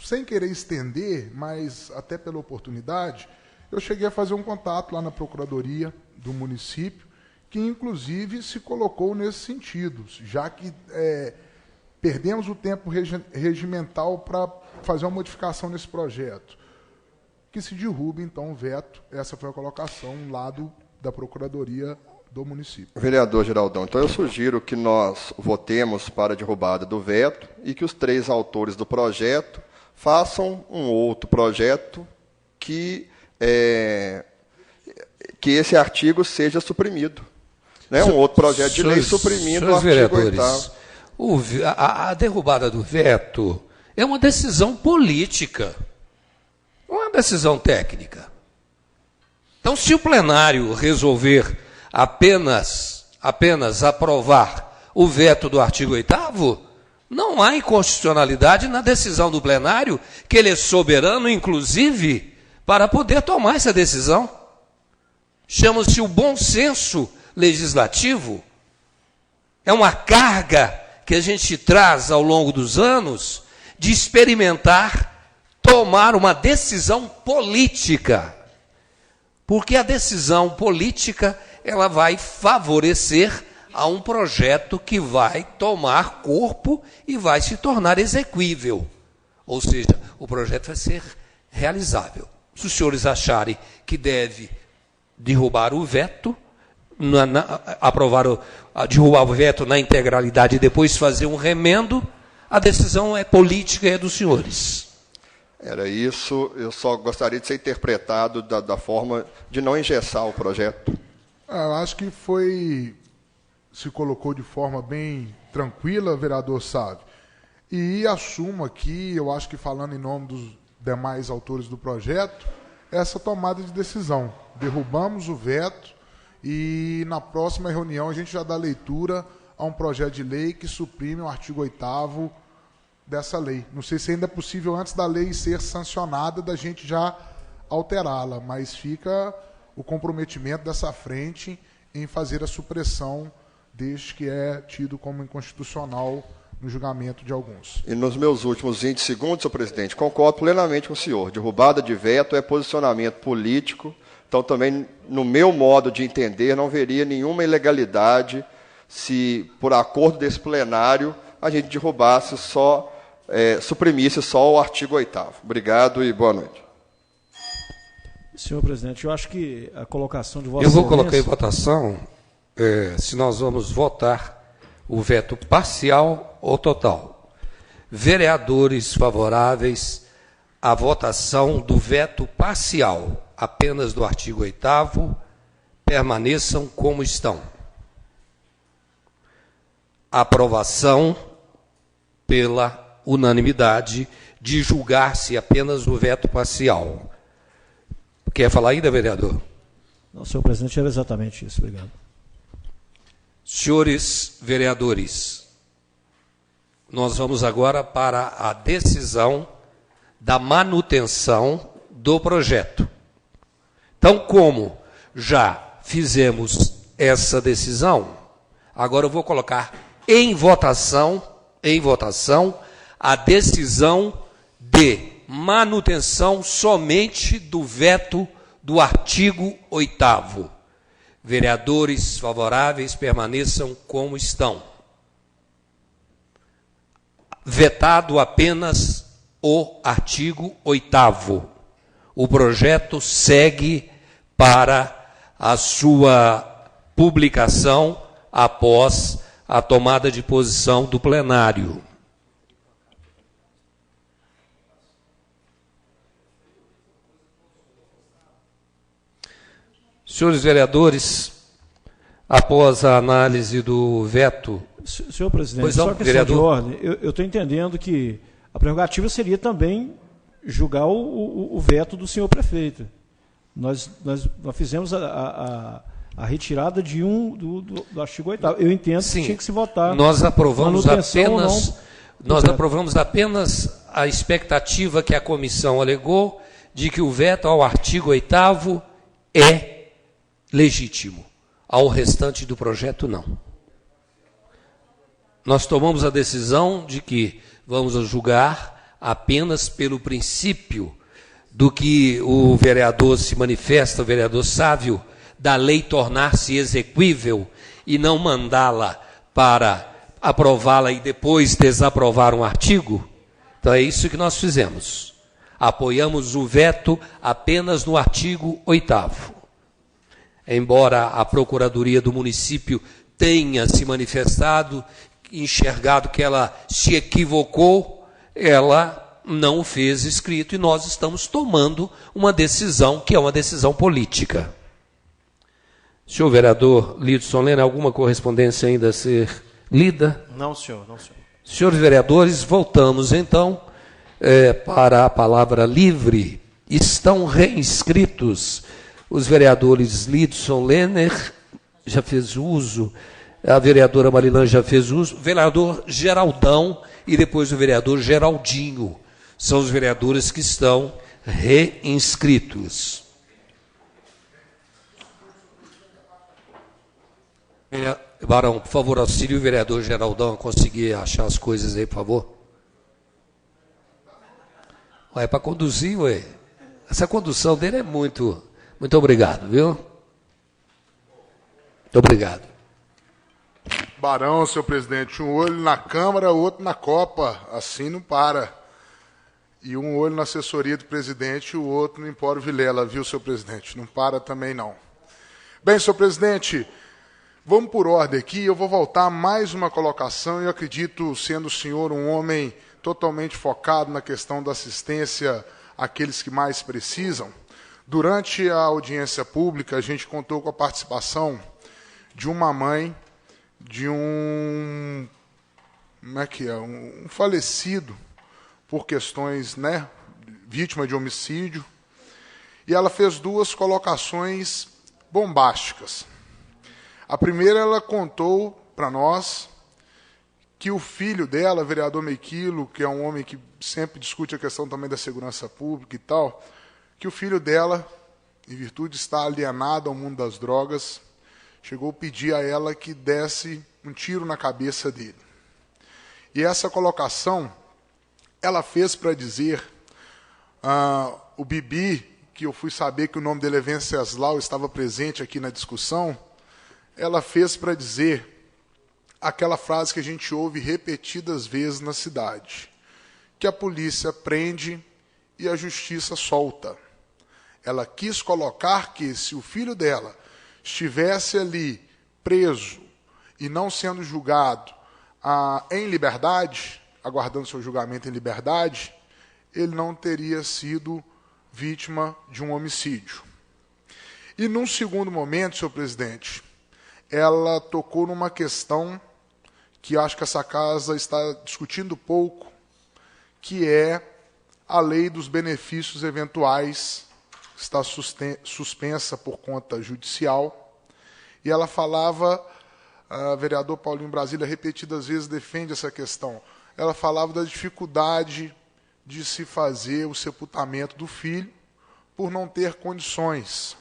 Sem querer estender, mas até pela oportunidade, eu cheguei a fazer um contato lá na Procuradoria do município, que inclusive se colocou nesse sentido, já que perdemos o tempo regimental para fazer uma modificação nesse projeto. Que se derrube, então, o veto. Essa foi a colocação lá da Procuradoria do município. Vereador Geraldão, então eu sugiro que nós votemos para a derrubada do veto e que os 3 autores do projeto façam um outro projeto que esse artigo seja suprimido. Né? Um outro projeto de lei suprimindo o artigo 8º. A derrubada do veto é uma decisão política, não é uma decisão técnica. Então, se o plenário resolver apenas aprovar o veto do artigo 8º, não há inconstitucionalidade na decisão do plenário, que ele é soberano, inclusive, para poder tomar essa decisão. Chama-se o bom senso legislativo. É uma carga que a gente traz ao longo dos anos de experimentar tomar uma decisão política. Porque a decisão política ela vai favorecer a um projeto que vai tomar corpo e vai se tornar exequível. Ou seja, o projeto vai ser realizável. Se os senhores acharem que deve derrubar o veto, derrubar o veto na integralidade e depois fazer um remendo, a decisão é política e é dos senhores. Era isso, eu só gostaria de ser interpretado da forma de não engessar o projeto. Eu acho que se colocou de forma bem tranquila, vereador Sávio. E assumo aqui, eu acho que falando em nome dos demais autores do projeto, essa tomada de decisão. Derrubamos o veto e na próxima reunião a gente já dá leitura a um projeto de lei que suprime o artigo 8º dessa lei. Não sei se ainda é possível, antes da lei ser sancionada, da gente já alterá-la, mas fica o comprometimento dessa frente em fazer a supressão deste que é tido como inconstitucional no julgamento de alguns. E nos meus últimos 20 segundos, senhor presidente, concordo plenamente com o senhor. Derrubada de veto é posicionamento político, então também, no meu modo de entender, não veria nenhuma ilegalidade se, por acordo desse plenário, a gente derrubasse suprimisse só o artigo 8º. Obrigado e boa noite. Senhor presidente, eu acho que a colocação de Vossa Eu vou Excelência... colocar em votação se nós vamos votar o veto parcial ou total. Vereadores favoráveis à votação do veto parcial, apenas do artigo 8º, permaneçam como estão. Aprovação pela unanimidade de julgar-se apenas o veto parcial. Quer falar ainda, vereador? Não, senhor presidente, era exatamente isso. Obrigado. Senhores vereadores, nós vamos agora para a decisão da manutenção do projeto. Então, como já fizemos essa decisão, agora eu vou colocar em votação a decisão de manutenção somente do veto do artigo 8º. Vereadores favoráveis permaneçam como estão. Vetado apenas o artigo 8º. O projeto segue para a sua publicação após a tomada de posição do plenário. Senhores vereadores, após a análise do veto... Senhor presidente, pois não, só questão vereador? de ordem, eu estou entendendo que a prerrogativa seria também julgar o veto do senhor prefeito. Nós fizemos a retirada de do artigo 8º. Eu entendo que tinha que se votar. Nós aprovamos manutenção apenas a expectativa que a comissão alegou de que o veto ao artigo 8º é legítimo. Ao restante do projeto, não. nós tomamos a decisão de que vamos julgar apenas pelo princípio do que o vereador se manifesta, o vereador Sávio, da lei tornar-se exequível e não mandá-la para aprová-la e depois desaprovar um artigo. Então é isso que nós fizemos. Apoiamos o veto apenas no artigo 8º. Embora a Procuradoria do município tenha se manifestado, enxergado que ela se equivocou, ela não o fez escrito e nós estamos tomando uma decisão que é uma decisão política. Senhor vereador Lidson Lene, alguma correspondência ainda a ser lida? Não, senhor. Não, senhor. Senhores vereadores, voltamos então para a palavra livre. Estão reinscritos os vereadores Lidson Lenner, já fez uso, a vereadora Marilã já fez uso, o vereador Geraldão e depois o vereador Geraldinho. São os vereadores que estão reinscritos. Barão, por favor, auxilie o vereador Geraldão a conseguir achar as coisas aí, por favor. É para conduzir, ué. Essa condução dele é muito obrigado, viu? Muito obrigado. Barão, senhor presidente, um olho na Câmara, outro na Copa, assim não para. E um olho na assessoria do presidente e o outro no Empório Vilela, viu, senhor presidente? Não para também, não. Bem, senhor presidente, vamos por ordem aqui, eu vou voltar a mais uma colocação, e eu acredito, sendo o senhor um homem totalmente focado na questão da assistência àqueles que mais precisam. Durante a audiência pública, a gente contou com a participação de uma mãe de um falecido por questões, vítima de homicídio, e ela fez duas colocações bombásticas. A primeira, ela contou para nós que o filho dela, vereador Mequilo, que é um homem que sempre discute a questão também da segurança pública e tal, que o filho dela, em virtude de estar alienado ao mundo das drogas, chegou a pedir a ela que desse um tiro na cabeça dele. E essa colocação ela fez para dizer, o Bibi, que eu fui saber que o nome dele é Venceslau, estava presente aqui na discussão, ela fez para dizer aquela frase que a gente ouve repetidas vezes na cidade, que a polícia prende e a justiça solta. Ela quis colocar que, se o filho dela estivesse ali preso e não sendo julgado em liberdade, aguardando seu julgamento em liberdade, ele não teria sido vítima de um homicídio. E num segundo momento, senhor presidente, ela tocou numa questão que acho que essa casa está discutindo pouco, que é a lei dos benefícios eventuais, que está suspensa por conta judicial. E ela falava, a vereador Paulinho Brasília repetidas vezes defende essa questão, ela falava da dificuldade de se fazer o sepultamento do filho por não ter condições.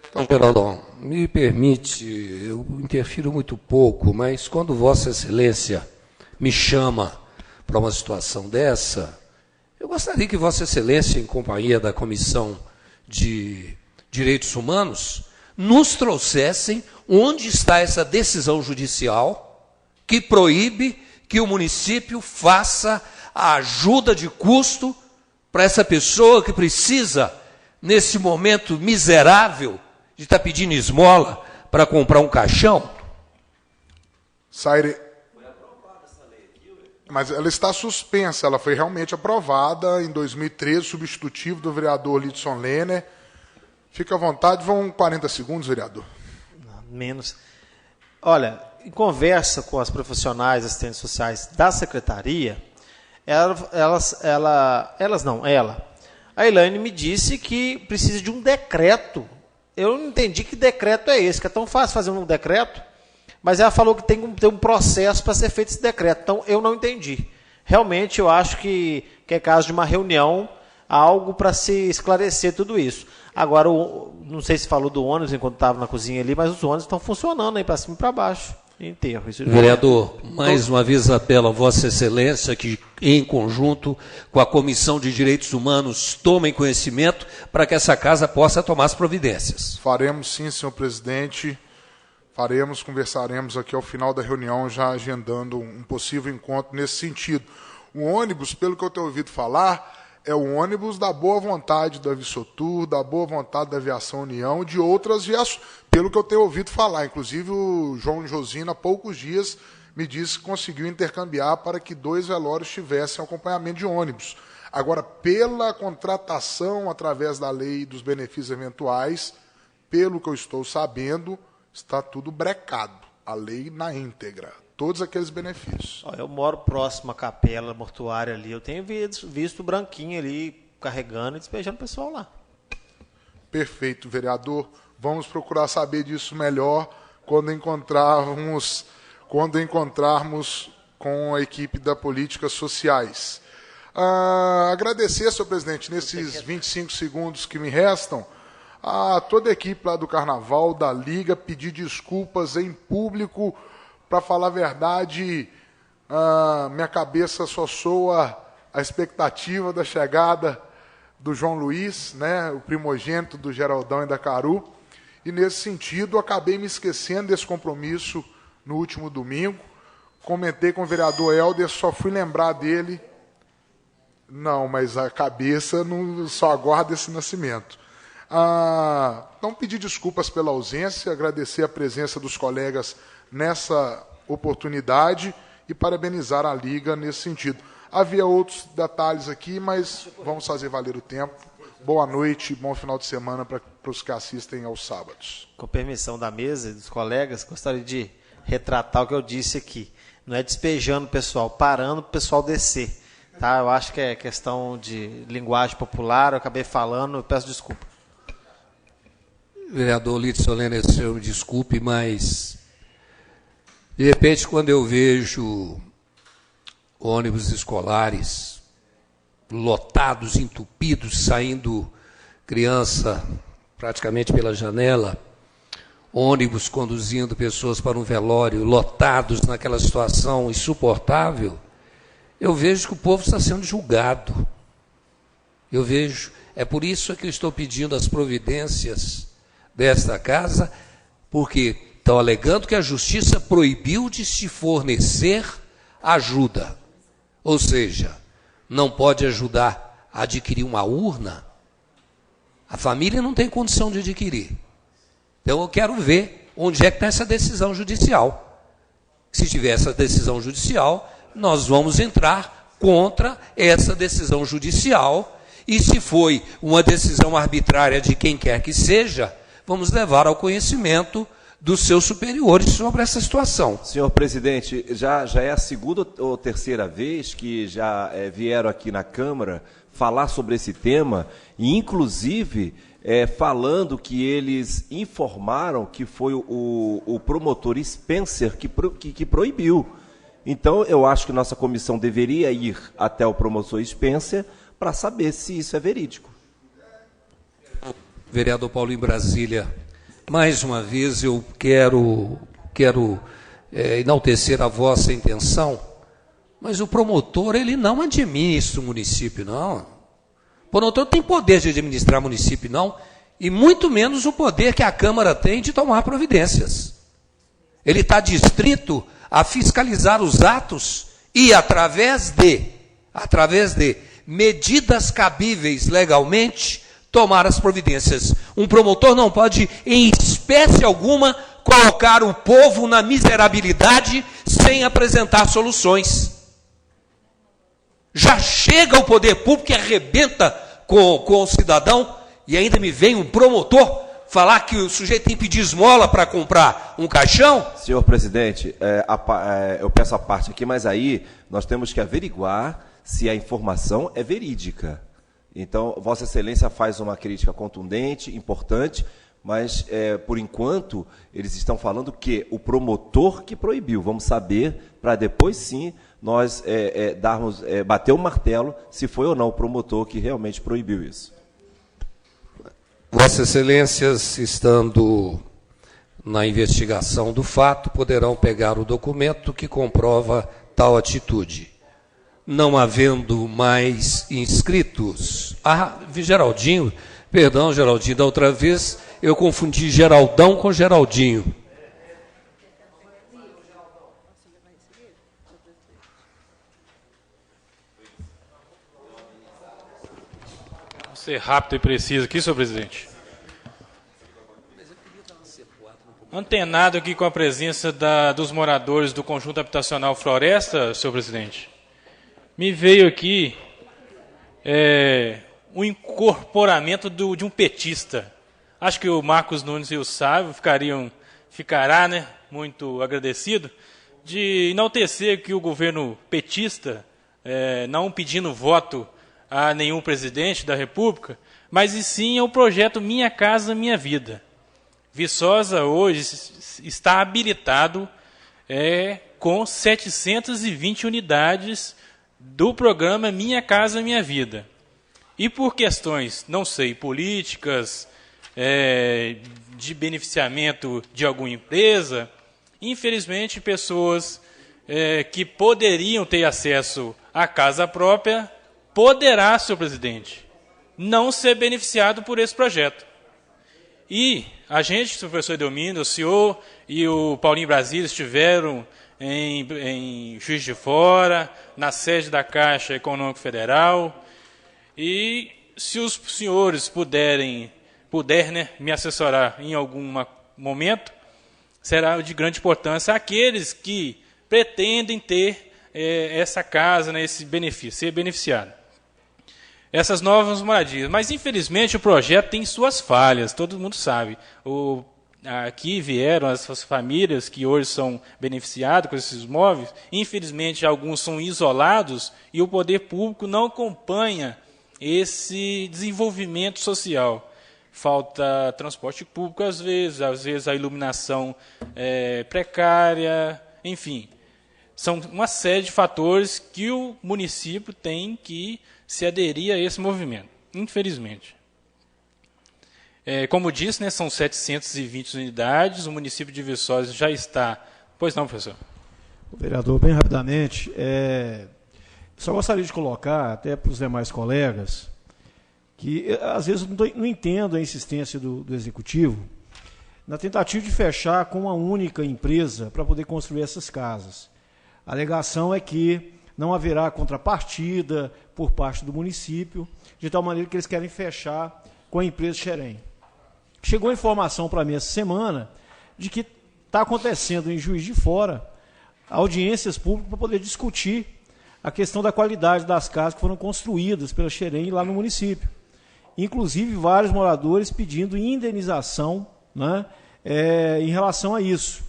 Então, Geraldão, me permite, eu interfiro muito pouco, mas quando Vossa Excelência me chama para uma situação dessa, eu gostaria que Vossa Excelência, em companhia da Comissão de Direitos Humanos, nos trouxessem onde está essa decisão judicial que proíbe que o município faça a ajuda de custo para essa pessoa que precisa, nesse momento miserável, de estar pedindo esmola para comprar um caixão? Saire. Mas ela está suspensa, ela foi realmente aprovada em 2013, substitutivo do vereador Lidson Lenner. Fica à vontade, vão 40 segundos, vereador. Menos. Olha, em conversa com as profissionais assistentes sociais da secretaria, a Elaine me disse que precisa de um decreto. Eu não entendi que decreto é esse, que é tão fácil fazer um decreto, mas ela falou que tem um processo para ser feito esse decreto, então eu não entendi. Realmente eu acho que é caso de uma reunião, algo para se esclarecer tudo isso. Agora, não sei se falou do ônibus enquanto estava na cozinha ali, mas os ônibus estão funcionando aí para cima e para baixo. enterro. Vereador, mais uma vez apelo a Vossa Excelência que, em conjunto com a Comissão de Direitos Humanos, tomem conhecimento para que essa casa possa tomar as providências. Faremos sim, senhor presidente. Faremos, conversaremos aqui ao final da reunião, já agendando um possível encontro nesse sentido. O ônibus, pelo que eu tenho ouvido falar, é o ônibus da boa vontade da Vissotur, da boa vontade da Aviação União, de outras viações, pelo que eu tenho ouvido falar. Inclusive, o João Josino, há poucos dias, me disse que conseguiu intercambiar para que 2 velórios tivessem acompanhamento de ônibus. Agora, pela contratação através da lei dos benefícios eventuais, pelo que eu estou sabendo, está tudo brecado, a lei na íntegra, todos aqueles benefícios. Eu moro próximo à capela mortuária ali, eu tenho visto o branquinho ali carregando e despejando o pessoal lá. Perfeito, vereador. Vamos procurar saber disso melhor quando encontrarmos com a equipe da Políticas Sociais. Agradecer, senhor presidente, nesses 25 segundos que me restam, a toda a equipe lá do Carnaval, da Liga, pedir desculpas em público. Para falar a verdade, minha cabeça só soa a expectativa da chegada do João Luiz, né, o primogênito do Geraldão e da Caru. E, nesse sentido, acabei me esquecendo desse compromisso no último domingo. Comentei com o vereador Helder, só fui lembrar dele. Não, mas a cabeça não só aguarda esse nascimento. Então, pedir desculpas pela ausência, agradecer a presença dos colegas nessa oportunidade e parabenizar a Liga nesse sentido. Havia outros detalhes aqui, mas vamos fazer valer o tempo. Boa noite e bom final de semana para os que assistem aos sábados. Com permissão da mesa e dos colegas, gostaria de retratar o que eu disse aqui. Não é despejando o pessoal, parando para o pessoal descer. Tá? Eu acho que é questão de linguagem popular, eu acabei falando, eu peço desculpa. Vereador Lito Solene, eu me desculpe, mas de repente quando eu vejo ônibus escolares lotados, entupidos, saindo criança praticamente pela janela, ônibus conduzindo pessoas para um velório, lotados naquela situação insuportável, eu vejo que o povo está sendo julgado. É por isso que eu estou pedindo as providências desta casa, porque estão alegando que a justiça proibiu de se fornecer ajuda. Ou seja, não pode ajudar a adquirir uma urna. A família não tem condição de adquirir. Então eu quero ver onde é que está essa decisão judicial. Se tiver essa decisão judicial, nós vamos entrar contra essa decisão judicial. E se foi uma decisão arbitrária de quem quer que seja, vamos levar ao conhecimento dos seus superiores sobre essa situação. Senhor presidente, já é a segunda ou terceira vez que já vieram aqui na Câmara falar sobre esse tema, e inclusive falando que eles informaram que foi o promotor Spencer que proibiu. Então, eu acho que nossa comissão deveria ir até o promotor Spencer para saber se isso é verídico. Vereador Paulo em Brasília, mais uma vez eu quero enaltecer a vossa intenção, mas o promotor ele não administra o município, não. O promotor tem poder de administrar o município, não, e muito menos o poder que a Câmara tem de tomar providências. Ele está distrito a fiscalizar os atos e, através de medidas cabíveis legalmente, tomar as providências. Um promotor não pode, em espécie alguma, colocar o povo na miserabilidade sem apresentar soluções. Já chega o poder público e arrebenta com o cidadão, e ainda me vem um promotor falar que o sujeito tem que pedir esmola para comprar um caixão? Senhor presidente, eu peço a parte aqui, mas aí nós temos que averiguar se a informação é verídica. Então, Vossa Excelência faz uma crítica contundente, importante, mas, por enquanto, eles estão falando que o promotor que proibiu. Vamos saber, para depois, sim, nós bater o martelo se foi ou não o promotor que realmente proibiu isso. Vossa Excelências, estando na investigação do fato, poderão pegar o documento que comprova tal atitude. Não havendo mais inscritos... Geraldinho, perdão, Geraldinho, da outra vez eu confundi Geraldão com Geraldinho. Vou ser rápido e preciso aqui, senhor presidente. Antenado aqui com a presença dos moradores do conjunto habitacional Floresta, senhor presidente, me veio aqui o incorporamento de um petista. Acho que o Marcos Nunes e o Sávio ficará, né, muito agradecido de enaltecer que o governo petista, não pedindo voto a nenhum presidente da República, mas e sim ao projeto Minha Casa Minha Vida. Viçosa hoje está habilitado com 720 unidades do programa Minha Casa Minha Vida. E por questões, não sei, políticas, de beneficiamento de alguma empresa, infelizmente pessoas que poderiam ter acesso à casa própria, poderá, senhor presidente, não ser beneficiado por esse projeto. E a gente, o professor Edelmino, o senhor e o Paulinho Brasília estiveram em Juiz de Fora, na sede da Caixa Econômica Federal, e se os senhores puderem, né, me assessorar em algum momento, será de grande importância àqueles que pretendem ter essa casa, né, esse benefício, ser beneficiado. Essas novas moradias. Mas, infelizmente, o projeto tem suas falhas, todo mundo sabe. Aqui vieram as famílias que hoje são beneficiadas com esses imóveis. Infelizmente, alguns são isolados e o poder público não acompanha esse desenvolvimento social. Falta transporte público, às vezes a iluminação precária, enfim. São uma série de fatores que o município tem que se aderir a esse movimento, infelizmente. Como disse, né, são 720 unidades, o município de Viçosa já está... Pois não, professor? Vereador, bem rapidamente, só gostaria de colocar, até para os demais colegas, que às vezes não entendo a insistência do Executivo na tentativa de fechar com uma única empresa para poder construir essas casas. A alegação é que não haverá contrapartida por parte do município, de tal maneira que eles querem fechar com a empresa Xerém. Chegou informação para mim essa semana de que está acontecendo em Juiz de Fora audiências públicas para poder discutir a questão da qualidade das casas que foram construídas pela Xerém lá no município. Inclusive, vários moradores pedindo indenização, né, em relação a isso.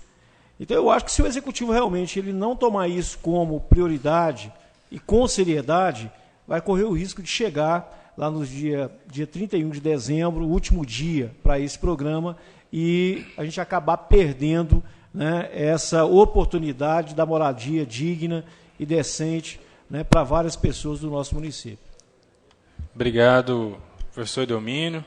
Então, eu acho que se o Executivo realmente ele não tomar isso como prioridade e com seriedade, vai correr o risco de chegar lá no dia 31 de dezembro, o último dia para esse programa, e a gente acabar perdendo, né, essa oportunidade da moradia digna e decente, né, para várias pessoas do nosso município. Obrigado, professor Edelmino.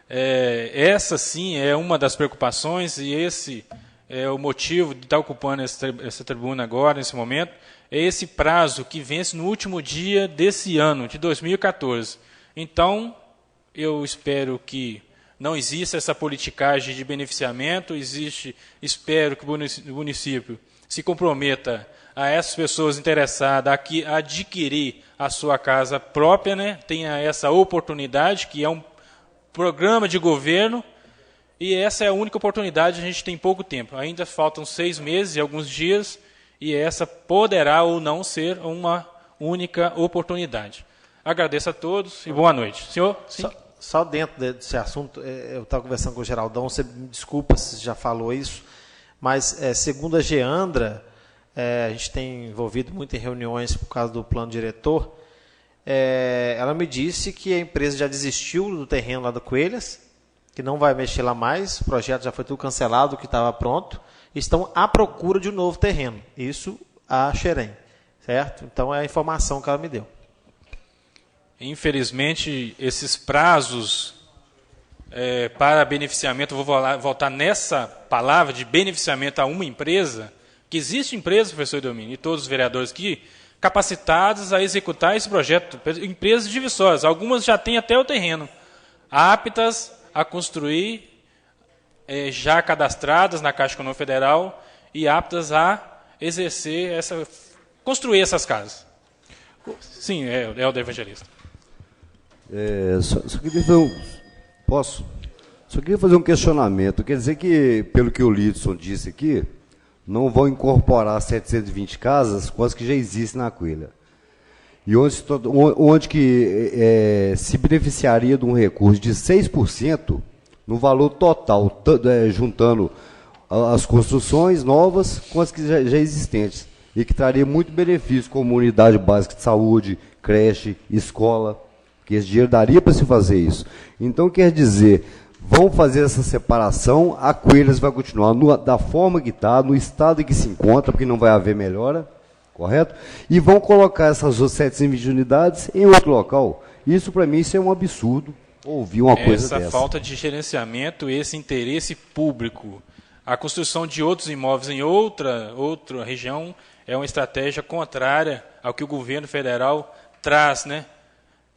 Essa, sim, é uma das preocupações, e esse é o motivo de estar ocupando essa tribuna agora, nesse momento, é esse prazo que vence no último dia desse ano, de 2014. Então, eu espero que não exista essa politicagem de beneficiamento, espero que o município se comprometa a essas pessoas interessadas a adquirir a sua casa própria, né? Tenha essa oportunidade, que é um programa de governo, e essa é a única oportunidade, a gente tem pouco tempo. Ainda faltam 6 meses e alguns dias, e essa poderá ou não ser uma única oportunidade. Agradeço a todos e boa noite. Senhor? Sim? Só dentro desse assunto, eu estava conversando com o Geraldão, você me desculpa se já falou isso, mas segundo a Geandra, a gente tem envolvido muito em reuniões por causa do plano diretor, ela me disse que a empresa já desistiu do terreno lá do Coelhas, que não vai mexer lá mais, o projeto já foi tudo cancelado, o que estava pronto, e estão à procura de um novo terreno. Isso a Xerém, certo? Então é a informação que ela me deu. Infelizmente, esses prazos para beneficiamento, vou voltar nessa palavra de beneficiamento a uma empresa, que existe empresa, professor Domínio, e todos os vereadores aqui, capacitados a executar esse projeto, empresas de Viçosa, algumas já têm até o terreno, aptas a construir, já cadastradas na Caixa Econômica Federal e aptas a exercer construir essas casas. Sim, é o da Evangelista. Só queria posso? Só queria fazer um questionamento. Quer dizer que, pelo que o Lidson disse aqui, não vão incorporar 720 casas com as que já existem na Aquila. E onde que se beneficiaria de um recurso de 6% no valor total, juntando as construções novas com as que já existentes, e que traria muito benefício como unidade básica de saúde, creche, escola, que esse dinheiro daria para se fazer isso. Então, quer dizer, vão fazer essa separação, a Coelhas vai continuar da forma que está, no estado em que se encontra, porque não vai haver melhora, correto? E vão colocar essas 720 unidades em outro local. Isso, para mim, isso é um absurdo, ouvir uma coisa dessa. Essa falta de gerenciamento, esse interesse público, a construção de outros imóveis em outra região é uma estratégia contrária ao que o governo federal traz, né,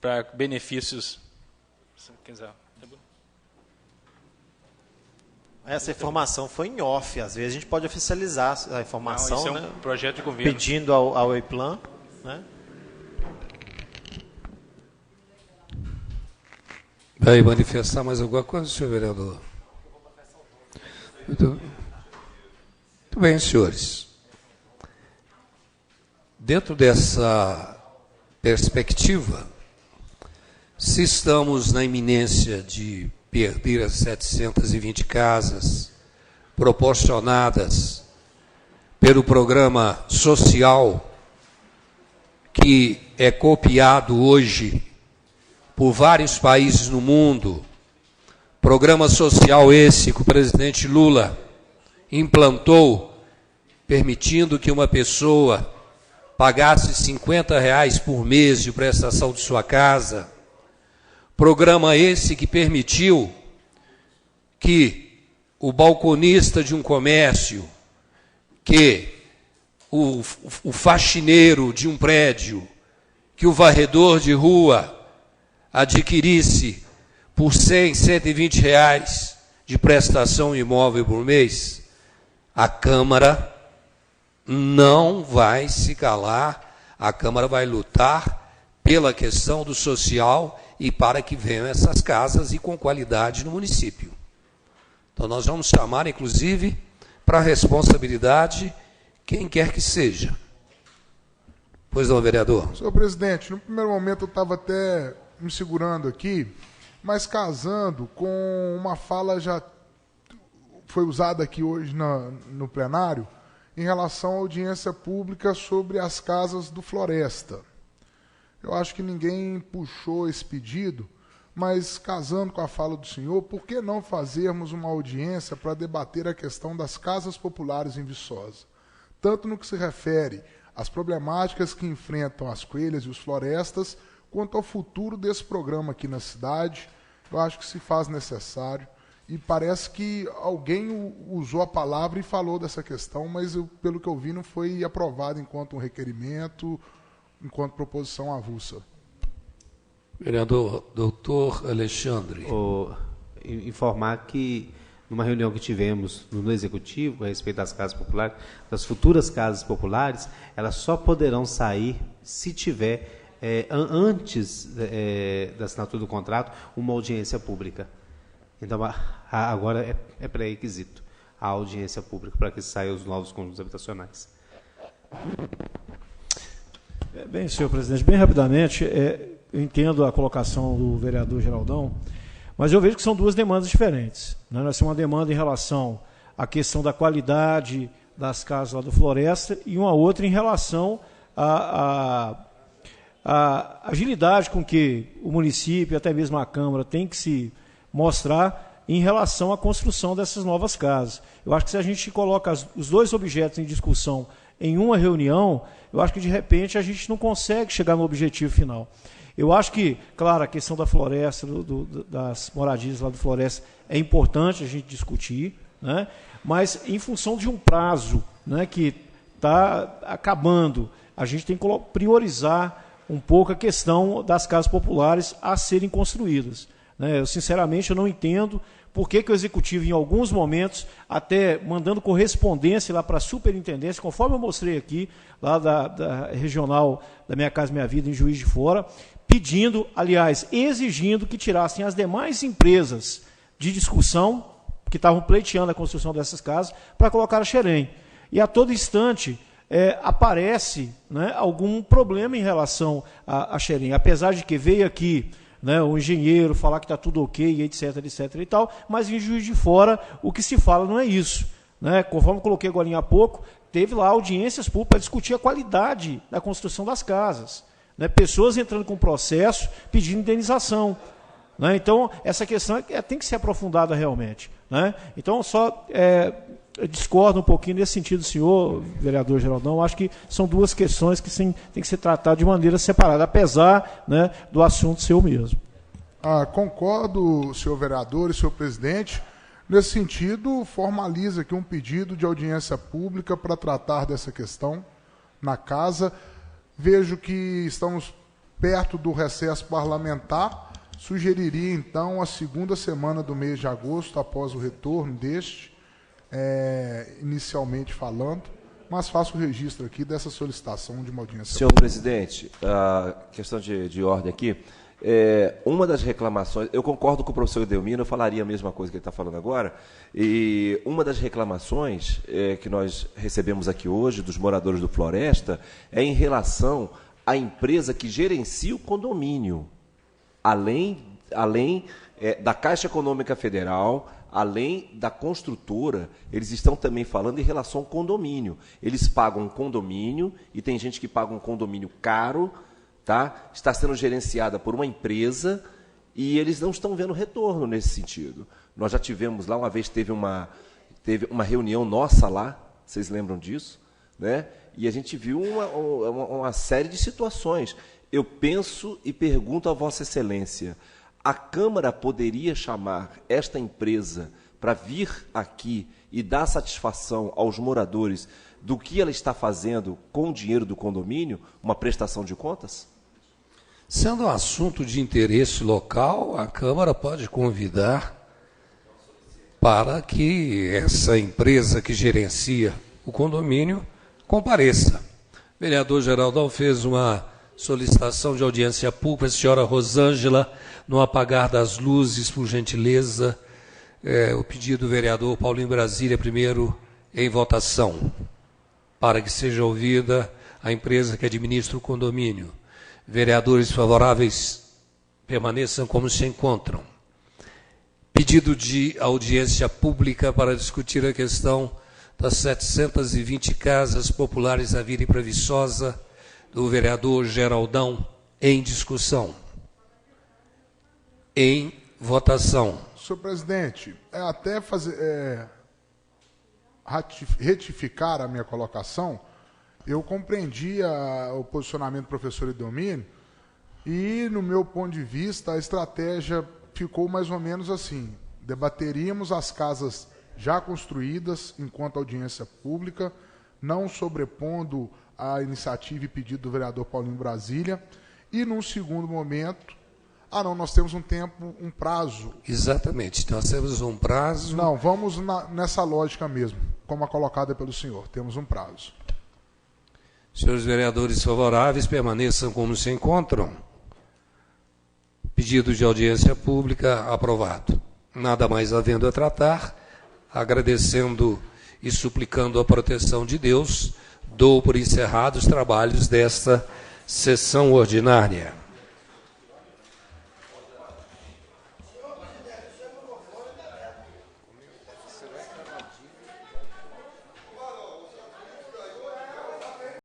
para benefícios. Essa informação foi em off. Às vezes a gente pode oficializar a informação. Não, isso é um projeto de governo. Pedindo ao EIPLAN. Né? Vai manifestar mais alguma coisa, senhor vereador? Muito bem, senhores. Dentro dessa perspectiva, se estamos na iminência de perder as 720 casas proporcionadas pelo programa social que é copiado hoje por vários países no mundo, programa social esse que o presidente Lula implantou, permitindo que uma pessoa pagasse R$50 por mês de prestação de sua casa, programa esse que permitiu que o balconista de um comércio, que o faxineiro de um prédio, que o varredor de rua adquirisse por R$100, R$120 de prestação imóvel por mês, a Câmara não vai se calar, a Câmara vai lutar pela questão do social e para que venham essas casas e com qualidade no município. Então nós vamos chamar, inclusive, para a responsabilidade quem quer que seja. Pois não, vereador? Senhor presidente, no primeiro momento eu estava até me segurando aqui, mas casando com uma fala já foi usada aqui hoje no plenário, em relação à audiência pública sobre as casas do Floresta. Eu acho que ninguém puxou esse pedido, mas casando com a fala do senhor, por que não fazermos uma audiência para debater a questão das casas populares em Viçosa? Tanto no que se refere às problemáticas que enfrentam as coelhas e os florestas, quanto ao futuro desse programa aqui na cidade. Eu acho que se faz necessário. E parece que alguém usou a palavra e falou dessa questão, mas pelo que eu vi não foi aprovado enquanto um requerimento, enquanto proposição avulsa. Vereador doutor Alexandre. Informar que numa reunião que tivemos no Executivo a respeito das casas populares, das futuras casas populares, elas só poderão sair se tiver, antes da assinatura do contrato, uma audiência pública. Então, agora é pré-requisito a audiência pública para que saiam os novos conjuntos habitacionais. Bem, senhor presidente, bem rapidamente, eu entendo a colocação do vereador Geraldão, mas eu vejo que são duas demandas diferentes. Né? Nós temos uma demanda em relação à questão da qualidade das casas lá do Floresta e uma outra em relação à agilidade com que o município e até mesmo a Câmara tem que se mostrar em relação à construção dessas novas casas. Eu acho que se a gente coloca os dois objetos em discussão em uma reunião, eu acho que de repente a gente não consegue chegar no objetivo final. Eu acho que, claro, a questão da floresta, das moradias lá do Floresta, é importante a gente discutir, né? Mas em função de um prazo, né, que está acabando, a gente tem que priorizar um pouco a questão das casas populares a serem construídas, né? Eu, sinceramente, eu não entendo por que o Executivo, em alguns momentos, até mandando correspondência lá para a superintendência, conforme eu mostrei aqui, lá da regional da Minha Casa Minha Vida, em Juiz de Fora, pedindo, aliás, exigindo que tirassem as demais empresas de discussão que estavam pleiteando a construção dessas casas para colocar a Xerém. E a todo instante aparece, né, algum problema em relação a Xerém, apesar de que veio aqui, né, o engenheiro falar que está tudo ok, etc, etc e tal, mas em Juiz de Fora o que se fala não é isso, né? Conforme eu coloquei agora há pouco, teve lá audiências públicas para discutir a qualidade da construção das casas, né? Pessoas entrando com processo pedindo indenização, né? Então, essa questão tem que ser aprofundada realmente, né? Então, só eu discordo um pouquinho nesse sentido, senhor vereador Geraldão. Acho que são duas questões que sim, tem que ser tratadas de maneira separada, apesar, né, do assunto ser o mesmo. Concordo, senhor vereador e senhor presidente. Nesse sentido, formaliza aqui um pedido de audiência pública para tratar dessa questão na casa. Vejo que estamos perto do recesso parlamentar. Sugeriria, então, a segunda semana do mês de agosto, após o retorno deste, inicialmente falando, mas faço o registro aqui dessa solicitação de uma audiência. Senhor presidente, a questão de ordem aqui, uma das reclamações, eu concordo com o professor Edelmiro, eu falaria a mesma coisa que ele está falando agora, e uma das reclamações que nós recebemos aqui hoje dos moradores do Floresta é em relação à empresa que gerencia o condomínio, além da Caixa Econômica Federal, além da construtora, eles estão também falando em relação ao condomínio. Eles pagam um condomínio, e tem gente que paga um condomínio caro, tá? Está sendo gerenciada por uma empresa, e eles não estão vendo retorno nesse sentido. Nós já tivemos lá, uma vez teve uma reunião nossa lá, vocês lembram disso? Né? E a gente viu uma série de situações. Eu penso e pergunto a Vossa Excelência, a Câmara poderia chamar esta empresa para vir aqui e dar satisfação aos moradores do que ela está fazendo com o dinheiro do condomínio, uma prestação de contas? Sendo um assunto de interesse local, a Câmara pode convidar para que essa empresa que gerencia o condomínio compareça. O vereador Geraldão fez uma solicitação de audiência pública, a senhora Rosângela, no apagar das luzes, por gentileza, o pedido do vereador Paulinho Brasília, primeiro em votação, para que seja ouvida a empresa que administra o condomínio. Vereadores favoráveis permaneçam como se encontram. Pedido de audiência pública para discutir a questão das 720 casas populares da Vila para Viçosa, do vereador Geraldão, em discussão. Em votação. Senhor presidente, até retificar a minha colocação, eu compreendi o posicionamento do professor Edelmiro e, no meu ponto de vista, a estratégia ficou mais ou menos assim. Debateríamos as casas já construídas enquanto audiência pública, não sobrepondo a iniciativa e pedido do vereador Paulinho Brasília, e, num segundo momento, nós temos um prazo. Exatamente, nós temos um prazo. Não, vamos nessa lógica mesmo, como a colocada pelo senhor, temos um prazo. Senhores vereadores favoráveis, permaneçam como se encontram. Pedido de audiência pública aprovado. Nada mais havendo a tratar, agradecendo e suplicando a proteção de Deus, dou por encerrados os trabalhos desta sessão ordinária.